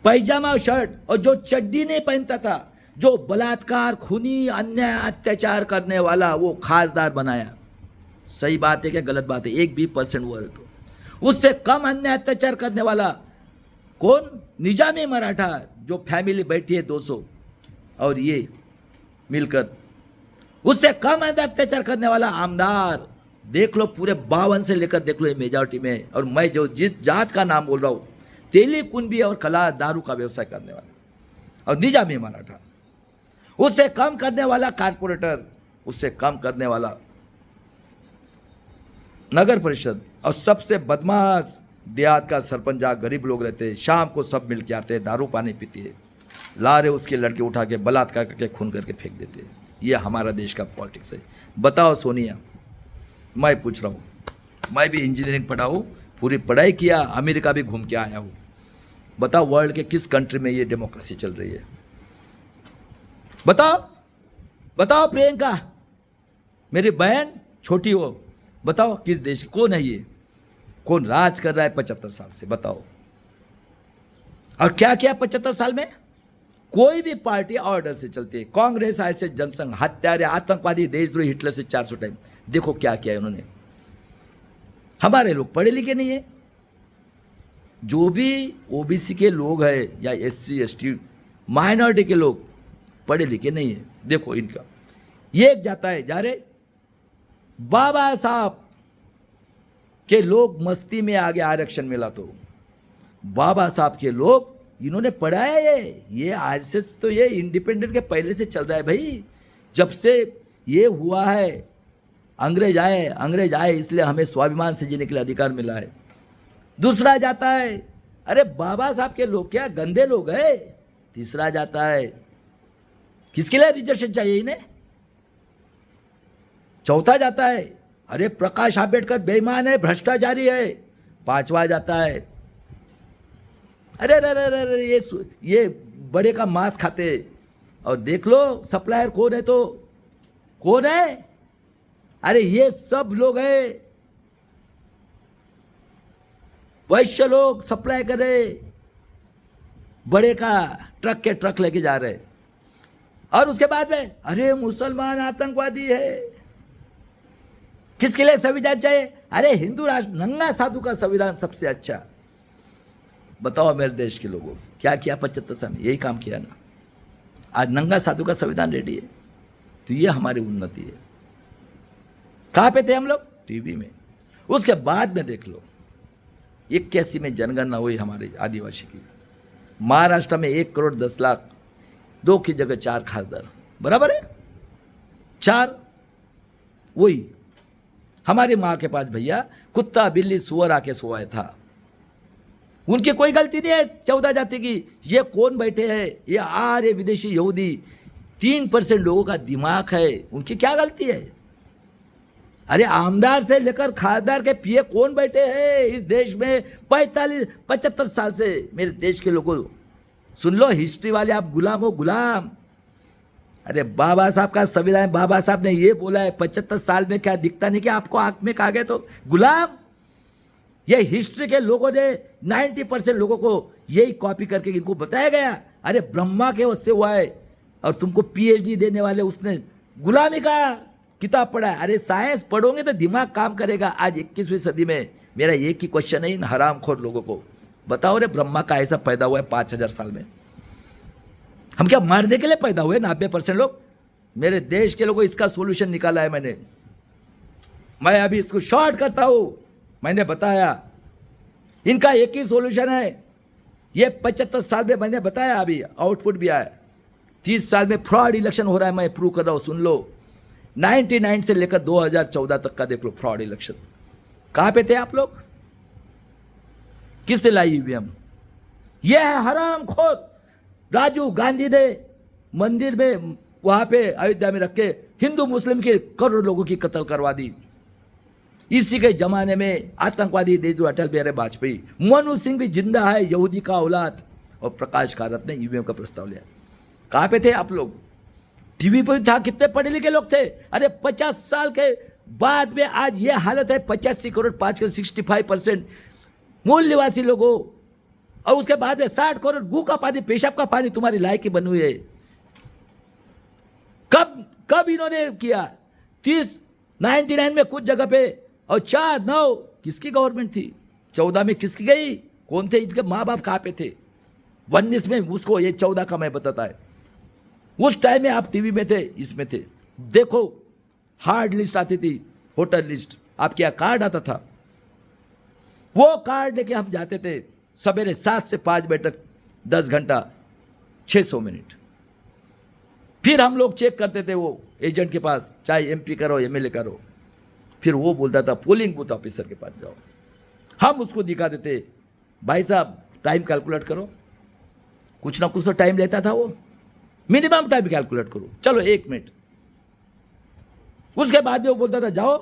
पैजामा और शर्ट, और जो चड्डी नहीं पहनता था, जो बलात्कार, खूनी, अन्याय, अत्याचार करने वाला, वो खासदार बनाया। सही बात है क्या गलत बात है? 1% वो है तो उससे कम अन्याय अत्याचार करने वाला कौन? निजामी मराठा, जो फैमिली बैठी है 200 और ये मिलकर, उससे कम अत्याचार करने वाला आमदार देख लो, पूरे 52 से लेकर देख लो ये मेजॉरिटी में। और मैं जो जिस जात का नाम बोल रहा हूँ, तेली कुनबी और कला दारू का व्यवसाय करने वाला, और निजामी मराठा, उससे कम करने वाला कारपोरेटर, उससे कम करने वाला नगर परिषद, और सबसे बदमाश देहात का सरपंच, जहाँ गरीब लोग रहते हैं, शाम को सब मिल के आते हैं, दारू पानी पीती है, ला रहे उसके लड़के उठा के बलात्कार करके खून करके फेंक देते हैं। ये हमारा देश का पॉलिटिक्स है। बताओ सोनिया, मैं पूछ रहा हूँ, मैं भी इंजीनियरिंग पढ़ा हूँ, पूरी पढ़ाई किया, अमेरिका भी घूम के आया हूँ, बताओ वर्ल्ड के किस कंट्री में ये डेमोक्रेसी चल रही है? बताओ, बताओ प्रियंका, मेरी बहन छोटी हो, बताओ किस देश, कौन है ये, कौन राज कर रहा है 75 साल से? बताओ। और क्या किया 75 साल में? कोई भी पार्टी ऑर्डर से चलती है। कांग्रेस ऐसे जनसंघ, हत्यारे, आतंकवादी, देशद्रोही, हिटलर से 400 टाइम। देखो क्या किया है उन्होंने। हमारे लोग पढ़े लिखे नहीं है, जो भी ओबीसी के लोग हैं या SC ST माइनॉरिटी के लोग पढ़े लिखे नहीं है। देखो इनका ये एक जाता है, जा रहे बाबा साहब के लोग मस्ती में आगे आरक्षण मिला तो बाबा साहब के लोग इन्होंने पढ़ाया ये आरएसएस तो ये इंडिपेंडेंट के पहले से चल रहा है भाई। जब से ये हुआ है, अंग्रेज आए इसलिए हमें स्वाभिमान से जीने के लिए अधिकार मिला है। दूसरा जाता है, अरे बाबा साहब के लोग क्या गंदे लोग हैं। तीसरा जाता है, किसके लिए रिजर्वेशन चाहिए इन्हें। चौथा जाता है, अरे प्रकाश आंबेडकर बेईमान है, भ्रष्टाचारी है। पांचवा जाता है, अरे अरे ये बड़े का मांस खाते। और देख लो सप्लायर कौन है, तो कौन है? अरे ये सब लोग हैं, वैश्य लोग सप्लाई कर रहे, बड़े का ट्रक के ट्रक लेके जा रहे। और उसके बाद में अरे मुसलमान आतंकवादी है। किसके लिए संविधान चाहिए? अरे हिंदू राष्ट्र, नंगा साधु का संविधान सबसे अच्छा। बताओ मेरे देश के लोगों क्या किया 75 साल में? यही काम किया ना। आज नंगा साधु का संविधान रेडी है, तो ये हमारी उन्नति है। कहाँ पे थे हम लोग? टीवी में। उसके बाद में देख लो 81 में जनगणना हुई हमारे आदिवासी की। महाराष्ट्र में 1 करोड़ 10 लाख, 2 की जगह 4 खासदार, बराबर है 4। वही हमारी माँ के पास भैया कुत्ता बिल्ली सुअर आके सोया था। उनकी कोई गलती नहीं है 14 जाति की। ये कौन बैठे हैं? ये आर्य विदेशी यहूदी 3% लोगों का दिमाग है, उनकी क्या गलती है? अरे आमदार से लेकर खासदार के पिए कौन बैठे हैं इस देश में 75 साल से? मेरे देश के लोगों सुन लो, हिस्ट्री वाले आप गुलाम हो, गुलाम। अरे बाबा साहब का संविधान, बाबा साहब ने ये बोला है 75 साल में क्या दिखता नहीं कि आपको आंख में आ गए तो गुलाम। ये हिस्ट्री के लोगों ने 90% लोगों को यही कॉपी करके इनको बताया गया। अरे ब्रह्मा के उससे हुआ है, और तुमको PhD देने वाले उसने गुलामी का किताब पढ़ा है। अरे साइंस पढ़ोगे तो दिमाग काम करेगा। आज 21वीं सदी में मेरा एक ही क्वेश्चन है इन हरामखोर लोगों को, बताओ रे ब्रह्मा का ऐसा पैदा हुआ है 5000 साल में? हम क्या मारने के लिए पैदा हुए 90% लोग? मेरे देश के लोगों इसका सोल्यूशन निकाला है मैंने। मैं अभी इसको शॉर्ट करता हूं। मैंने बताया इनका एक ही सोल्यूशन है। ये 75 साल में मैंने बताया, अभी आउटपुट भी आया। 30 साल में फ्रॉड इलेक्शन हो रहा है, मैं प्रूव कर रहा हूं, सुन लो। 99 से लेकर 2014 तक का देख लो फ्रॉड इलेक्शन। कहां पे थे आप लोग? किसने लाई ईवीएम? यह है हरामखोर। राजीव गांधी ने मंदिर में वहां पे अयोध्या में रख के हिंदू मुस्लिम के करोड़ों लोगों की कत्ल करवा दी। इसी के जमाने में आतंकवादी देशद्रोही अटल बिहारी वाजपेयी, मनमोहन सिंह भी जिंदा है, यहूदी का औलाद, और प्रकाश कारात ने ईवीएम का प्रस्ताव लिया। कहाँ पे थे आप लोग? टीवी पर था, कितने पढ़े लिखे लोग थे। अरे 50 साल के बाद में आज ये हालत है, 85 करोड़ 5 करोड़ 65% मूल निवासी लोगों, और उसके बाद में 60 करोड़ गू का पानी, पेशाब का पानी तुम्हारी लायकी बनी हुई है। कब इन्होंने किया? 99 में कुछ जगह पे, और 4-9 किसकी गवर्नमेंट थी? 14 में किसकी गई? कौन थे इसके माँ बाप? कहाँ पे थे? 19 में उसको, ये 14 का मैं बताता है। उस टाइम में आप टीवी में थे, इसमें थे। देखो हार्ड लिस्ट आती थी, होटल लिस्ट, आपके यहाँ कार्ड आता था, वो कार्ड लेके हम जाते थे सवेरे 7 से 5 बजे तक, 10 घंटा 600 मिनट। फिर हम लोग चेक करते थे वो एजेंट के पास, चाहे एमपी का रहो एमएलए का रहो, फिर वो बोलता था पोलिंग बूथ ऑफिसर के पास जाओ। हम उसको दिखा देते, भाई साहब टाइम कैलकुलेट करो, कुछ ना कुछ तो टाइम लेता था वो, मिनिमम टाइम कैलकुलेट करो, चलो 1 मिनट। उसके बाद में वो बोलता था जाओ,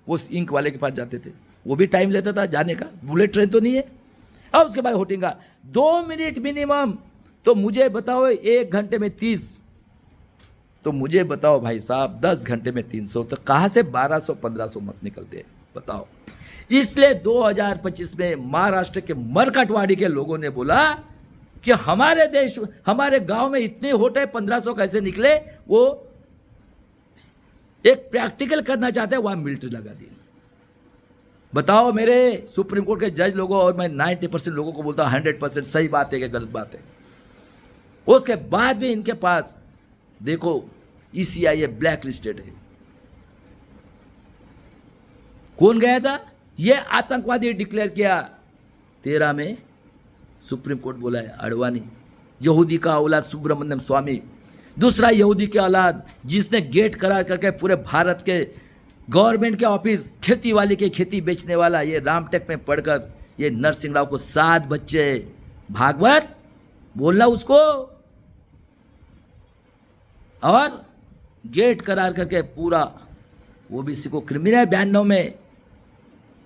वो इंक वाले के पास जाते थे, वो भी टाइम लेता था जाने का, बुलेट ट्रेन तो नहीं है। और उसके बाद होटिंग का 2 मिनट मिनिमम। तो मुझे बताओ 1 घंटे में 30, तो मुझे बताओ भाई साहब 10 घंटे में 300, तो कहाँ से 1200-1500 मत निकलते हैं बताओ। इसलिए 2025 में महाराष्ट्र के मरकटवाड़ी के लोगों ने बोला कि हमारे देश, हमारे गांव में इतने होट है, 1500 कैसे निकले? वो एक प्रैक्टिकल करना चाहते हैं, वहां मिलिट्री लगा दी। बताओ मेरे सुप्रीम कोर्ट के जज लोगों, और मैं 90% लोगों को बोलता हूं 100% सही बात है कि गलत बात है। उसके बाद भी इनके पास देखो ECIA ब्लैक लिस्टेड है। कौन गया था? ये आतंकवादी डिक्लेयर किया 13 में, सुप्रीम कोर्ट बोला है अडवाणी, यहूदी का औलाद सुब्रमण्यम स्वामी, दूसरा यहूदी के औलाद जिसने गेट करा करके पूरे भारत के गवर्नमेंट के ऑफिस, खेती वाले के खेती बेचने वाला, ये रामटेक में पढ़कर ये नरसिंह राव को 7 बच्चे, भागवत बोलना उसको, और गेट करार करके पूरा ओबीसी को क्रिमिनल 92 में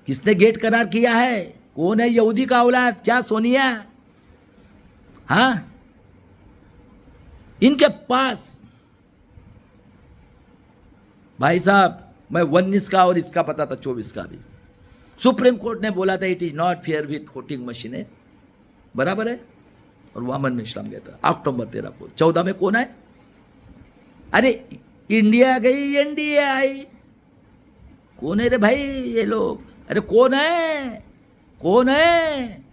किसने गेट करार किया है? कौन है? यहूदी का औलाद, क्या सोनिया? हाँ, इनके पास भाई साहब, मैं 19 का और इसका पता था 24 का भी। सुप्रीम कोर्ट ने बोला था it is not fair with voting machine है, बराबर है। और वामन मिश्राम गया था अक्टूबर 13 को। 14 में कौन है? अरे इंडिया गई, एनडीए आई। कौन है रे भाई ये लोग? अरे कौन है? कौन है?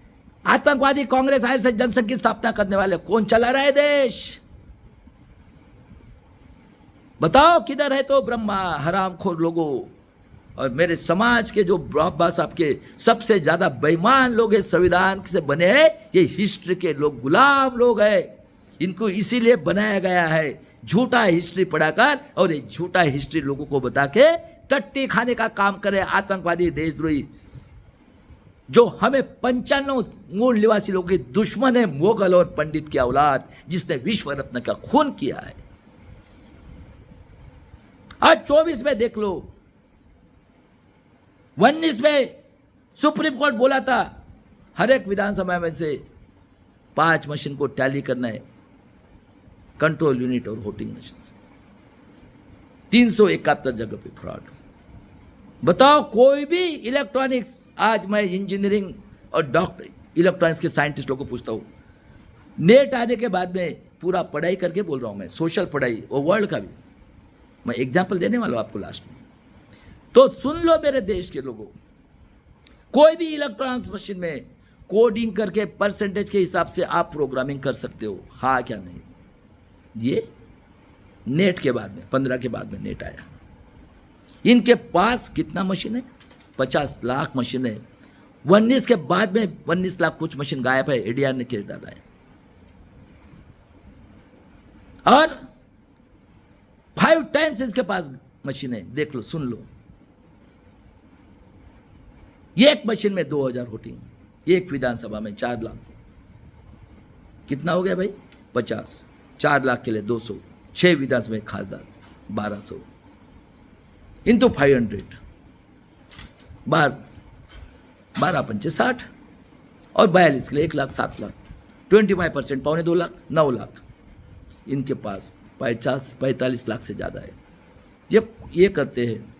आतंकवादी कांग्रेस आर से जनसंघ की स्थापना करने वाले कौन चला रहा है देश? बताओ किधर है? तो ब्रह्मा, हरामखोर लोगों। और मेरे समाज के जो बाबा साहब के सबसे ज्यादा बेईमान लोग हैं, संविधान से बने हैं, ये हिस्ट्री के लोग, गुलाम लोग हैं। इनको इसीलिए बनाया गया है झूठा हिस्ट्री पढ़ाकर, और ये झूठा हिस्ट्री लोगों को बता के टट्टी खाने का काम करे आतंकवादी देशद्रोही, जो हमें 95 मूल निवासी लोगों के दुश्मन है, मुगल और पंडित की औलाद, जिसने विश्व रत्न का खून किया है। आज 24 में देख लो, 19 में सुप्रीम कोर्ट बोला था हर एक विधानसभा में से 5 मशीन को टैली करना है, कंट्रोल यूनिट और वोटिंग मशीन। 371 जगह पे फ्रॉड। बताओ कोई भी इलेक्ट्रॉनिक्स, आज मैं इंजीनियरिंग और डॉक्टर इलेक्ट्रॉनिक्स के साइंटिस्ट लोगों को पूछता हूँ, नेट आने के बाद में पूरा पढ़ाई करके बोल रहा हूँ मैं, सोशल पढ़ाई और वर्ल्ड का भी मैं एग्जाम्पल देने वाला हूँ आपको लास्ट में। तो सुन लो मेरे देश के लोगों, कोई भी इलेक्ट्रॉनिक्स मशीन में कोडिंग करके परसेंटेज के हिसाब से आप प्रोग्रामिंग कर सकते हो, हाँ क्या नहीं? ये नेट के बाद में, 15 के बाद में नेट आया। इनके पास कितना मशीन है? 50 लाख मशीन है। 19 के बाद में 19 लाख कुछ मशीन गायब है, एडीआर ने खेल डाला है। और 5 टाइम्स इसके पास मशीन है, देख लो, सुन लो। एक मशीन में 2000 वोटिंग, एक विधानसभा में 4 लाख। कितना हो गया भाई? 50, 4 लाख के लिए 200, 6 विधानसभा खासदार 1200 इंटू 500 12 पंचे 60 और 42 के लिए 1 लाख 7 लाख 25% 2.25 लाख 9 लाख इनके पास 45 लाख से ज़्यादा है। ये करते हैं,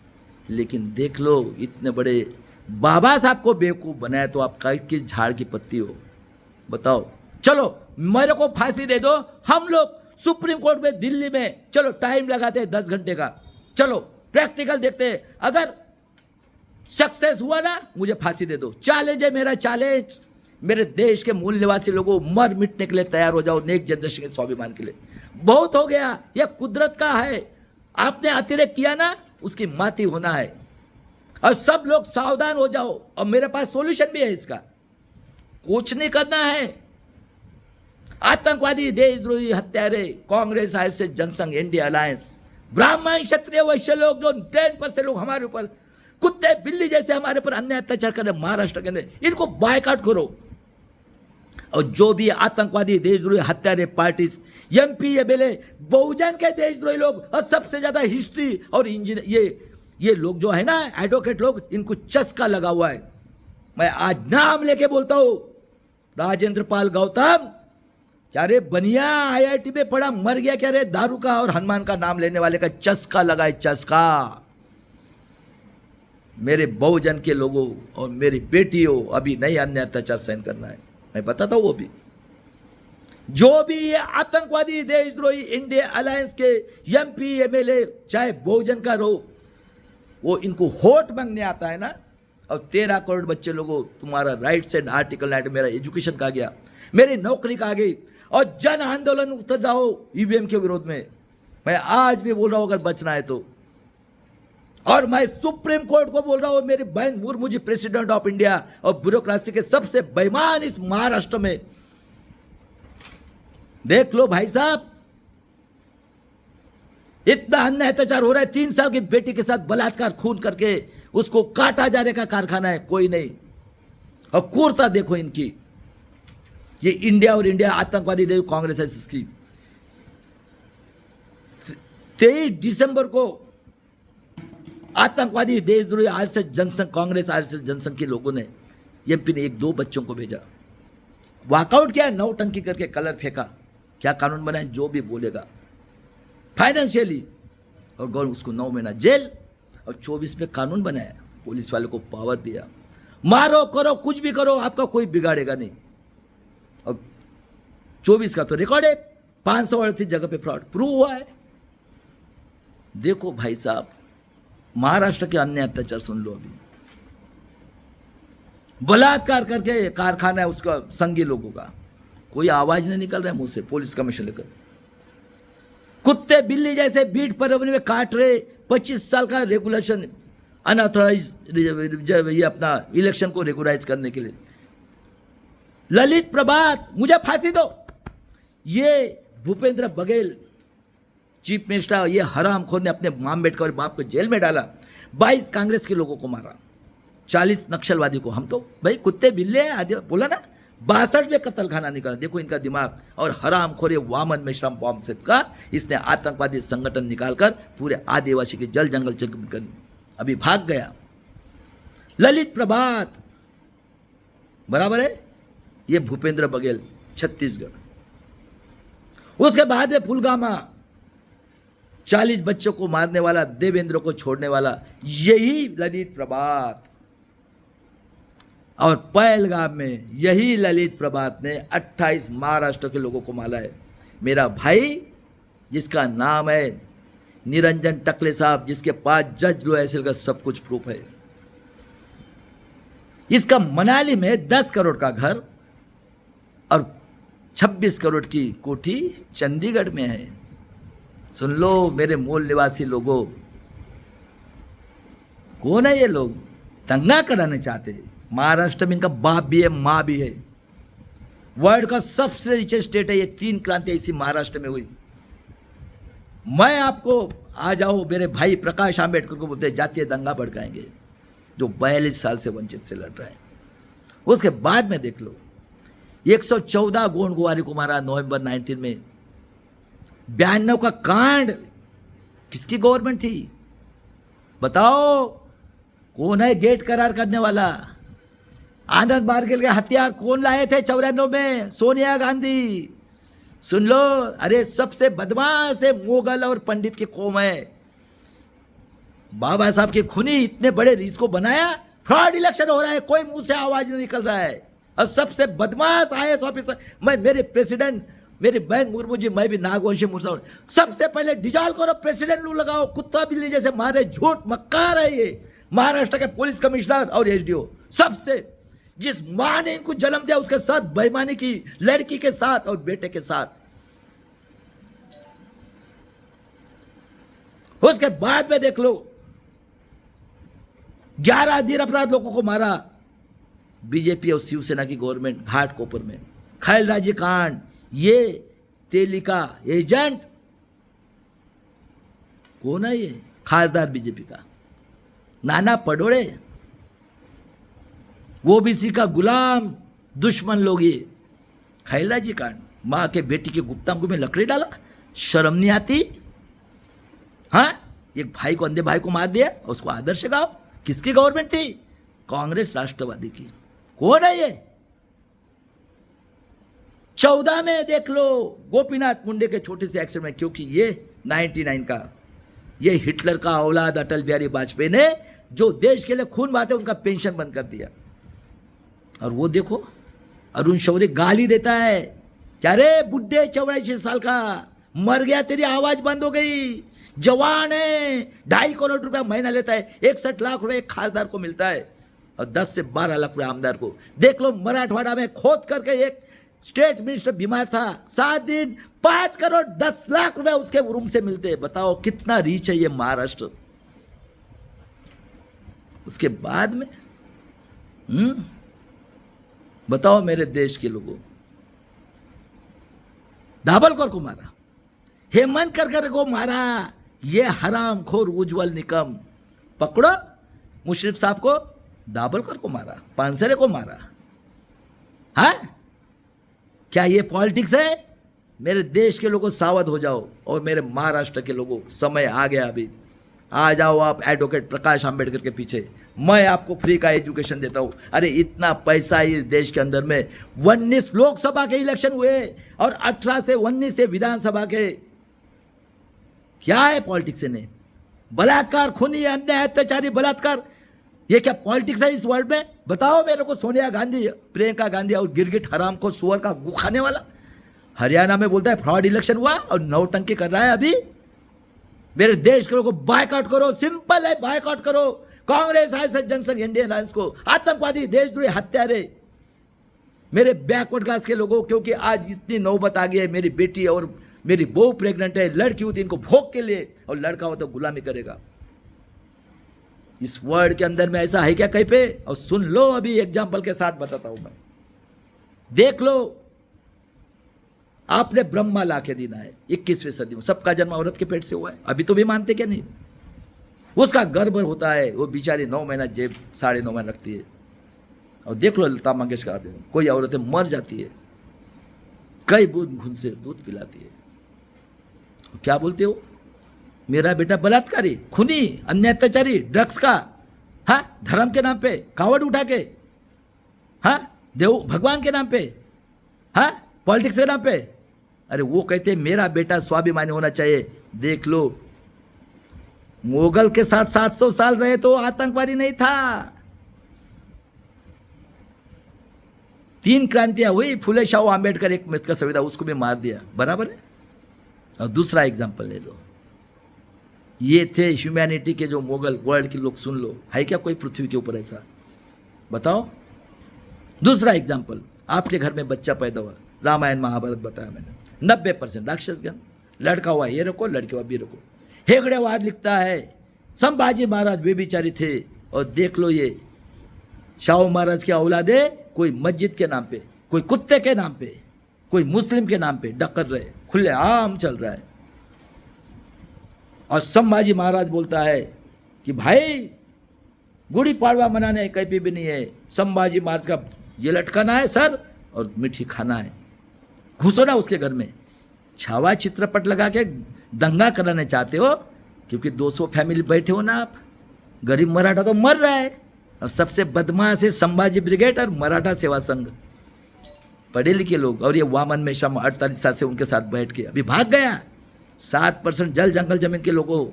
लेकिन देख लो इतने बड़े बाबा साहब को बेवकूफ़ बनाया तो आप किस झाड़ की पत्ती हो बताओ। चलो मेरे को फांसी दे दो, हम लोग सुप्रीम कोर्ट में दिल्ली में चलो टाइम लगाते हैं 10 घंटे का, चलो प्रैक्टिकल देखते हैं, अगर सक्सेस हुआ ना मुझे फांसी दे दो। चैलेंज है मेरा, चैलेंज। मेरे देश के मूल निवासी लोगों मर मिटने के लिए तैयार हो जाओ, नेक्स्ट जनरेशन के स्वाभिमान के लिए। बहुत हो गया, यह कुदरत का है, आपने अतिरेक किया ना उसकी माती होना है। और सब लोग सावधान हो जाओ, और मेरे पास सॉल्यूशन भी है इसका। कुछ नहीं करना है, आतंकवादी देशद्रोही हत्यारे कांग्रेस आरएसएस जनसंघ इंडिया अलायंस ब्राह्मण क्षत्रिय वैश्य लोग जो 10% लोग हमारे ऊपर कुत्ते बिल्ली जैसे हमारे ऊपर अन्याय अत्याचार कर रहे महाराष्ट्र के अंदर, इनको बायकॉट करो। और जो भी आतंकवादी देशद्रोही हत्यारे पार्टी एमपी एमएलए बहुजन के देशद्रोही लोग और सबसे ज्यादा हिस्ट्री और इंजीनियर ये लोग जो है ना एडवोकेट लोग, इनको चस्का लगा हुआ है। मैं आज नाम लेके बोलता हूं, राजेंद्र पाल गौतम, क्या रे बनिया आईआईटी में पढ़ा मर गया क्या रे? दारू का और हनुमान का नाम लेने वाले का चस्का लगा है, चस्का। मेरे बहुजन के लोगों और मेरी बेटियों अभी नहीं अन्याय अत्याचार सहन करना है, मैं बताता हूं। वो भी जो भी ये आतंकवादी देशद्रोही इंडिया अलायंस के एमपी एमएलए चाहे बहुजन का रो, वो इनको वोट मांगने आता है ना, और 13 करोड़ बच्चे लोगों तुम्हारा राइट्स एंड आर्टिकल 9, मेरा एजुकेशन का गया, मेरी नौकरी का गई, और जन आंदोलन उतर जाओ ईवीएम के विरोध में। मैं आज भी बोल रहा हूं अगर बचना है तो, और मैं सुप्रीम कोर्ट को बोल रहा हूं, मेरी बहन Murmu ji president of India और ब्यूरोक्रेसी के सबसे बेईमान इस महाराष्ट्र में, देख लो भाई साहब, इतना अन्याय अत्याचार हो रहा है। 3 साल की बेटी के साथ बलात्कार खून करके उसको काटा जाने का कारखाना है, कोई नहीं। और क्रूरता देखो इनकी, ये इंडिया और इंडिया आतंकवादी देव कांग्रेस है इसकी। 23 दिसंबर को आतंकवादी देशद्रोही आरएसएस जनसंघ कांग्रेस आरएसएस जनसंघ के लोगों ने एमपी ने 1-2 बच्चों को भेजा, वॉकआउट किया, नौटंकी करके कलर फेंका। क्या कानून बनाए? जो भी बोलेगा फाइनेंशियली, और गवर्नमेंट उसको 9 महीना जेल, और 24 में कानून बनाया, पुलिस वाले को पावर दिया, मारो करो कुछ भी करो, आपका कोई बिगाड़ेगा नहीं। और 24 का तो रिकॉर्ड है, 538 जगह पे फ्रॉड प्रूव हुआ है। देखो भाई साहब, महाराष्ट्र के अन्य अत्याचार सुन लो। अभी बलात्कार करके कारखाना है उसका संघी लोगों का, कोई आवाज नहीं निकल रहा है मुंह से, पुलिस कमीशन लेकर कुत्ते बिल्ली जैसे बीट पर में काट रहे। 25 साल का रेगुलेशन अनऑथराइज, ये अपना इलेक्शन को रेगुलाइज करने के लिए। ललित प्रभात, मुझे फांसी दो। ये भूपेंद्र बघेल चीफ मिनिस्टर, ये हरामखोर ने अपने अम्बेडकर और बाप को जेल में डाला, 22 कांग्रेस के लोगों को मारा, 40 नक्सलवादी को। हम तो भाई कुत्ते बिल्ले आदि बोला ना, 62 में कत्ल खाना निकाला। देखो इनका दिमाग। और हरामखोर वामन मेश्राम बॉम्ब सेप का, इसने आतंकवादी संगठन निकालकर पूरे आदिवासी के जल जंगल चेक कर, अभी भाग गया। ललित प्रभात बराबर है, ये भूपेंद्र बघेल छत्तीसगढ़। उसके बाद में पुलवामा 40 बच्चों को मारने वाला, देवेंद्र को छोड़ने वाला, यही ललित प्रभात। और पहलगाम में यही ललित प्रभात ने 28 महाराष्ट्र के लोगों को मारा है। मेरा भाई जिसका नाम है निरंजन टकले साहब, जिसके पास जज लो ऐसे का सब कुछ प्रूफ है। इसका मनाली में 10 करोड़ का घर और 26 करोड़ की कोठी चंडीगढ़ में है। सुन लो मेरे मूल निवासी लोगों, कौन है ये लोग? दंगा कराने चाहते हैं। महाराष्ट्र में इनका बाप भी है, माँ भी है। वर्ल्ड का सबसे रिचेस्ट स्टेट है ये। 3 क्रांतियां इसी महाराष्ट्र में हुई। मैं आपको आ जाओ, मेरे भाई प्रकाश आंबेडकर को बोलते हैं जातीय दंगा भड़काएंगे, जो 42 साल से वंचित से लड़ रहा है। उसके बाद में देख लो, 114 गोंड गुआरी को मारा नवंबर 19 में। 92 का कांड किसकी गवर्नमेंट थी? बताओ, कौन है गेट करार करने वाला? आनंद मार्केल के हथियार कौन लाए थे 94 में? सोनिया गांधी। सुन लो, अरे सबसे बदमाश है मुगल और पंडित की कौम है। बाबा साहब के खूनी इतने बड़े रीस को बनाया, फ्रॉड इलेक्शन हो रहा है, कोई मुंह से आवाज नहीं निकल रहा है। और सबसे बदमाश IAS ऑफिसर, मैं मेरे प्रेसिडेंट, मेरी बहन मुर्मू जी, मैं भी नागवंशी मुर्मू, सबसे पहले डिजॉल्व करो, प्रेसिडेंट लू लगाओ, कुत्ता बिल्ली जैसे मारे, झूठ मक्कार है ये। महाराष्ट्र के पुलिस कमिश्नर और SDO, सबसे जिस मां ने इनको जन्म दिया उसके साथ बेईमानी की, लड़की के साथ और बेटे के साथ। उसके बाद में देख लो, 11 निरपराध लोगों को मारा बीजेपी और शिवसेना की गवर्नमेंट घाटकोपर में। खैलराजी कांड, ये तेलिका एजेंट कौन है? ये खासदार बीजेपी का नाना पटोले, ओबीसी का गुलाम, दुश्मन लोग ये। खैलराजी कांड, मां के बेटी के गुप्तांगों में लकड़ी डाला, शर्म नहीं आती? हाँ, एक भाई को, अंधे भाई को मार दिया, उसको आदर्श गांव। किसकी गवर्नमेंट थी? कांग्रेस राष्ट्रवादी की। कौन है ये? 14 में देख लो, गोपीनाथ मुंडे के छोटे से एक्सीडेंट में, क्योंकि ये 99 का, ये हिटलर का औलाद अटल बिहारी वाजपेयी ने जो देश के लिए खून बहाते उनका पेंशन बंद कर दिया। और वो देखो, अरुण शौरी गाली देता है, क्या रे बुढ़े 84 साल का, मर गया, तेरी आवाज बंद हो गई, जवान है, 2.5 करोड़ रुपया महीना लेता है, 61 लाख रुपए एक खासदार को मिलता है और 10 से 12 लाख रुपए आमदार को। देख लो, मराठवाड़ा में खोद करके एक स्टेट मिनिस्टर बीमार था, 7 दिन 5 करोड़ 10 लाख रुपए उसके रूम से मिलते। बताओ कितना रीच है ये महाराष्ट्र। उसके बाद में बताओ मेरे देश के लोगों, दाभोलकर को मारा, हेमंत करकर को मारा, ये हरामखोर उज्जवल निकम। पकड़ो, मुशर्रफ साहब को, दाभोलकर को मारा, पानसरे को मारा। हाँ, क्या ये पॉलिटिक्स है? मेरे देश के लोगों सावध हो जाओ, और मेरे महाराष्ट्र के लोगों, समय आ गया अभी। आ जाओ आप एडवोकेट प्रकाश आंबेडकर के पीछे, मैं आपको फ्री का एजुकेशन देता हूं। अरे इतना पैसा इस देश के अंदर में, 19 लोकसभा के इलेक्शन हुए और 18 से 19 से विधानसभा के। क्या है पॉलिटिक्स ने? बलात्कार, खूनी, अन्याय, अत्याचारी, बलात्कार, ये क्या पॉलिटिक्स है इस वर्ल्ड में? बताओ मेरे को। सोनिया गांधी, प्रियंका गांधी और गिरगिट हराम को सुअर का गु खाने वाला हरियाणा में बोलता है फ्रॉड इलेक्शन हुआ और नौटंकी कर रहा है अभी। मेरे देश के लोगों को बायकॉट करो, सिंपल है, बायकॉट करो कांग्रेस, आरएसएस, जनसंघ, इंडियन अलायंस को, आतंकवादी, देशद्रोही, हत्यारे। मेरे बैकवर्ड क्लास के लोगों, क्योंकि आज इतनी नौबत आ गई है, मेरी बेटी और मेरी बहू प्रेग्नेंट है, लड़की होती इनको भोग के लिए, और लड़का हो तो गुलामी करेगा। इस वर्ल्ड के अंदर में ऐसा है क्या कहीं पे? और सुन लो, अभी एग्जाम्पल के साथ बताता हूं मैं। देख लो, आपने ब्रह्मा ला के दिन है 21वीं सदी में, सबका जन्म औरत के पेट से हुआ है, अभी तो भी मानते क्या नहीं? उसका गर्भ होता है, वो बेचारी 9 महीना जेब 9.5 महीना रखती है। और देख लो लता मंगेशकर, कोई औरतें मर जाती है, कई बूंद खून से दूध पिलाती है। क्या बोलते हो? मेरा बेटा बलात्कारी, खूनी, अन्य अत्याचारी, ड्रग्स का, हाँ, धर्म के नाम पे कावड़ उठा के, हाँ, देव भगवान के नाम पे, हाँ, पॉलिटिक्स के नाम पे। अरे वो कहते हैं मेरा बेटा स्वाभिमानी होना चाहिए। देख लो, मुगल के साथ 700 साल रहे तो आतंकवादी नहीं था। 3 क्रांतियां हुई, फुले शाह आंबेडकर, एक मित्र का संविधान, उसको भी मार दिया, बराबर है। और दूसरा एग्जाम्पल ले लो, ये थे ह्यूमैनिटी के जो मुगल। वर्ल्ड के लोग सुन लो, है क्या कोई पृथ्वी के ऊपर ऐसा? बताओ। दूसरा एग्जाम्पल, आपके घर में बच्चा पैदा हुआ, रामायण महाभारत बताया मैंने, 90% राक्षसगण, लड़का हुआ ये रखो, लड़के हुआ भी रखो। हेगड़ेवाद लिखता है संभाजी महाराज बेबिचारी थे। और देख लो, ये शाहू महाराज की औलादे कोई मस्जिद के नाम पे, कोई कुत्ते के नाम पे, कोई मुस्लिम के नाम पे डकर रहे, खुले आम चल रहा है। और संभाजी महाराज बोलता है कि भाई गुड़ी पाड़वा मनाने कहीं पे भी नहीं है, संभाजी महाराज का ये लटकाना है सर और मीठी खाना है, घुसो ना उसके घर में। छावा चित्रपट लगा के दंगा कराने चाहते हो, क्योंकि 200 फैमिली बैठे हो ना आप। गरीब मराठा तो मर रहा है, और सबसे बदमाश है संभाजी ब्रिगेड और मराठा सेवा संघ, पढ़े लिखे लोग। और ये वामन मेश्राम 48 साल से उनके साथ बैठ के अभी भाग गया। 7% जल जंगल जमीन के लोगों,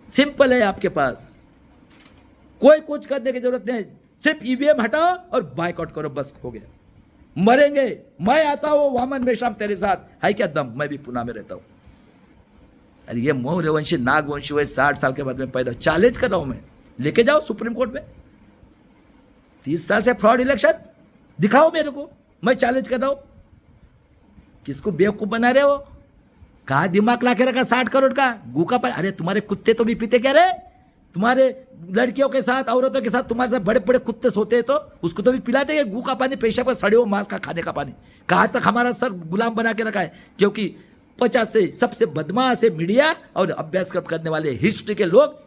सिंपल है आपके पास, कोई कुछ करने की जरूरत नहीं, सिर्फ ईवीएम हटाओ और बायकॉट करो, बस हो गया। मरेंगे, मैं आता हूं वामन मेश्राम तेरे साथ, है क्या दम? मैं भी पुणे में रहता हूं। अरे ये मौर्यवंशी नागवंशी हुए 60 साल के बाद में पैदा, चैलेंज कर रहा हूं मैं, लेके जाओ सुप्रीम कोर्ट में। 30 साल से फ्रॉड इलेक्शन दिखाओ मेरे को, मैं चैलेंज कर रहा हूं। किसको बेवकूफ बना रहे हो? कहा दिमाग ला के रखा 60 करोड़ का गूका पर? अरे तुम्हारे कुत्ते तो भी पीते क्या रे? तुम्हारे लड़कियों के साथ, औरतों के साथ, तुम्हारे साथ बड़े बड़े कुत्ते सोते हैं तो उसको तो भी पिलाते हैं गू का पानी, पेशाब का, सड़े हुए मांस का, खाने का पानी। कहाँ तक हमारा सर गुलाम बना के रखा है? क्योंकि 50 से सबसे बदमाश है मीडिया और अभ्यास करने वाले हिस्ट्री के लोग।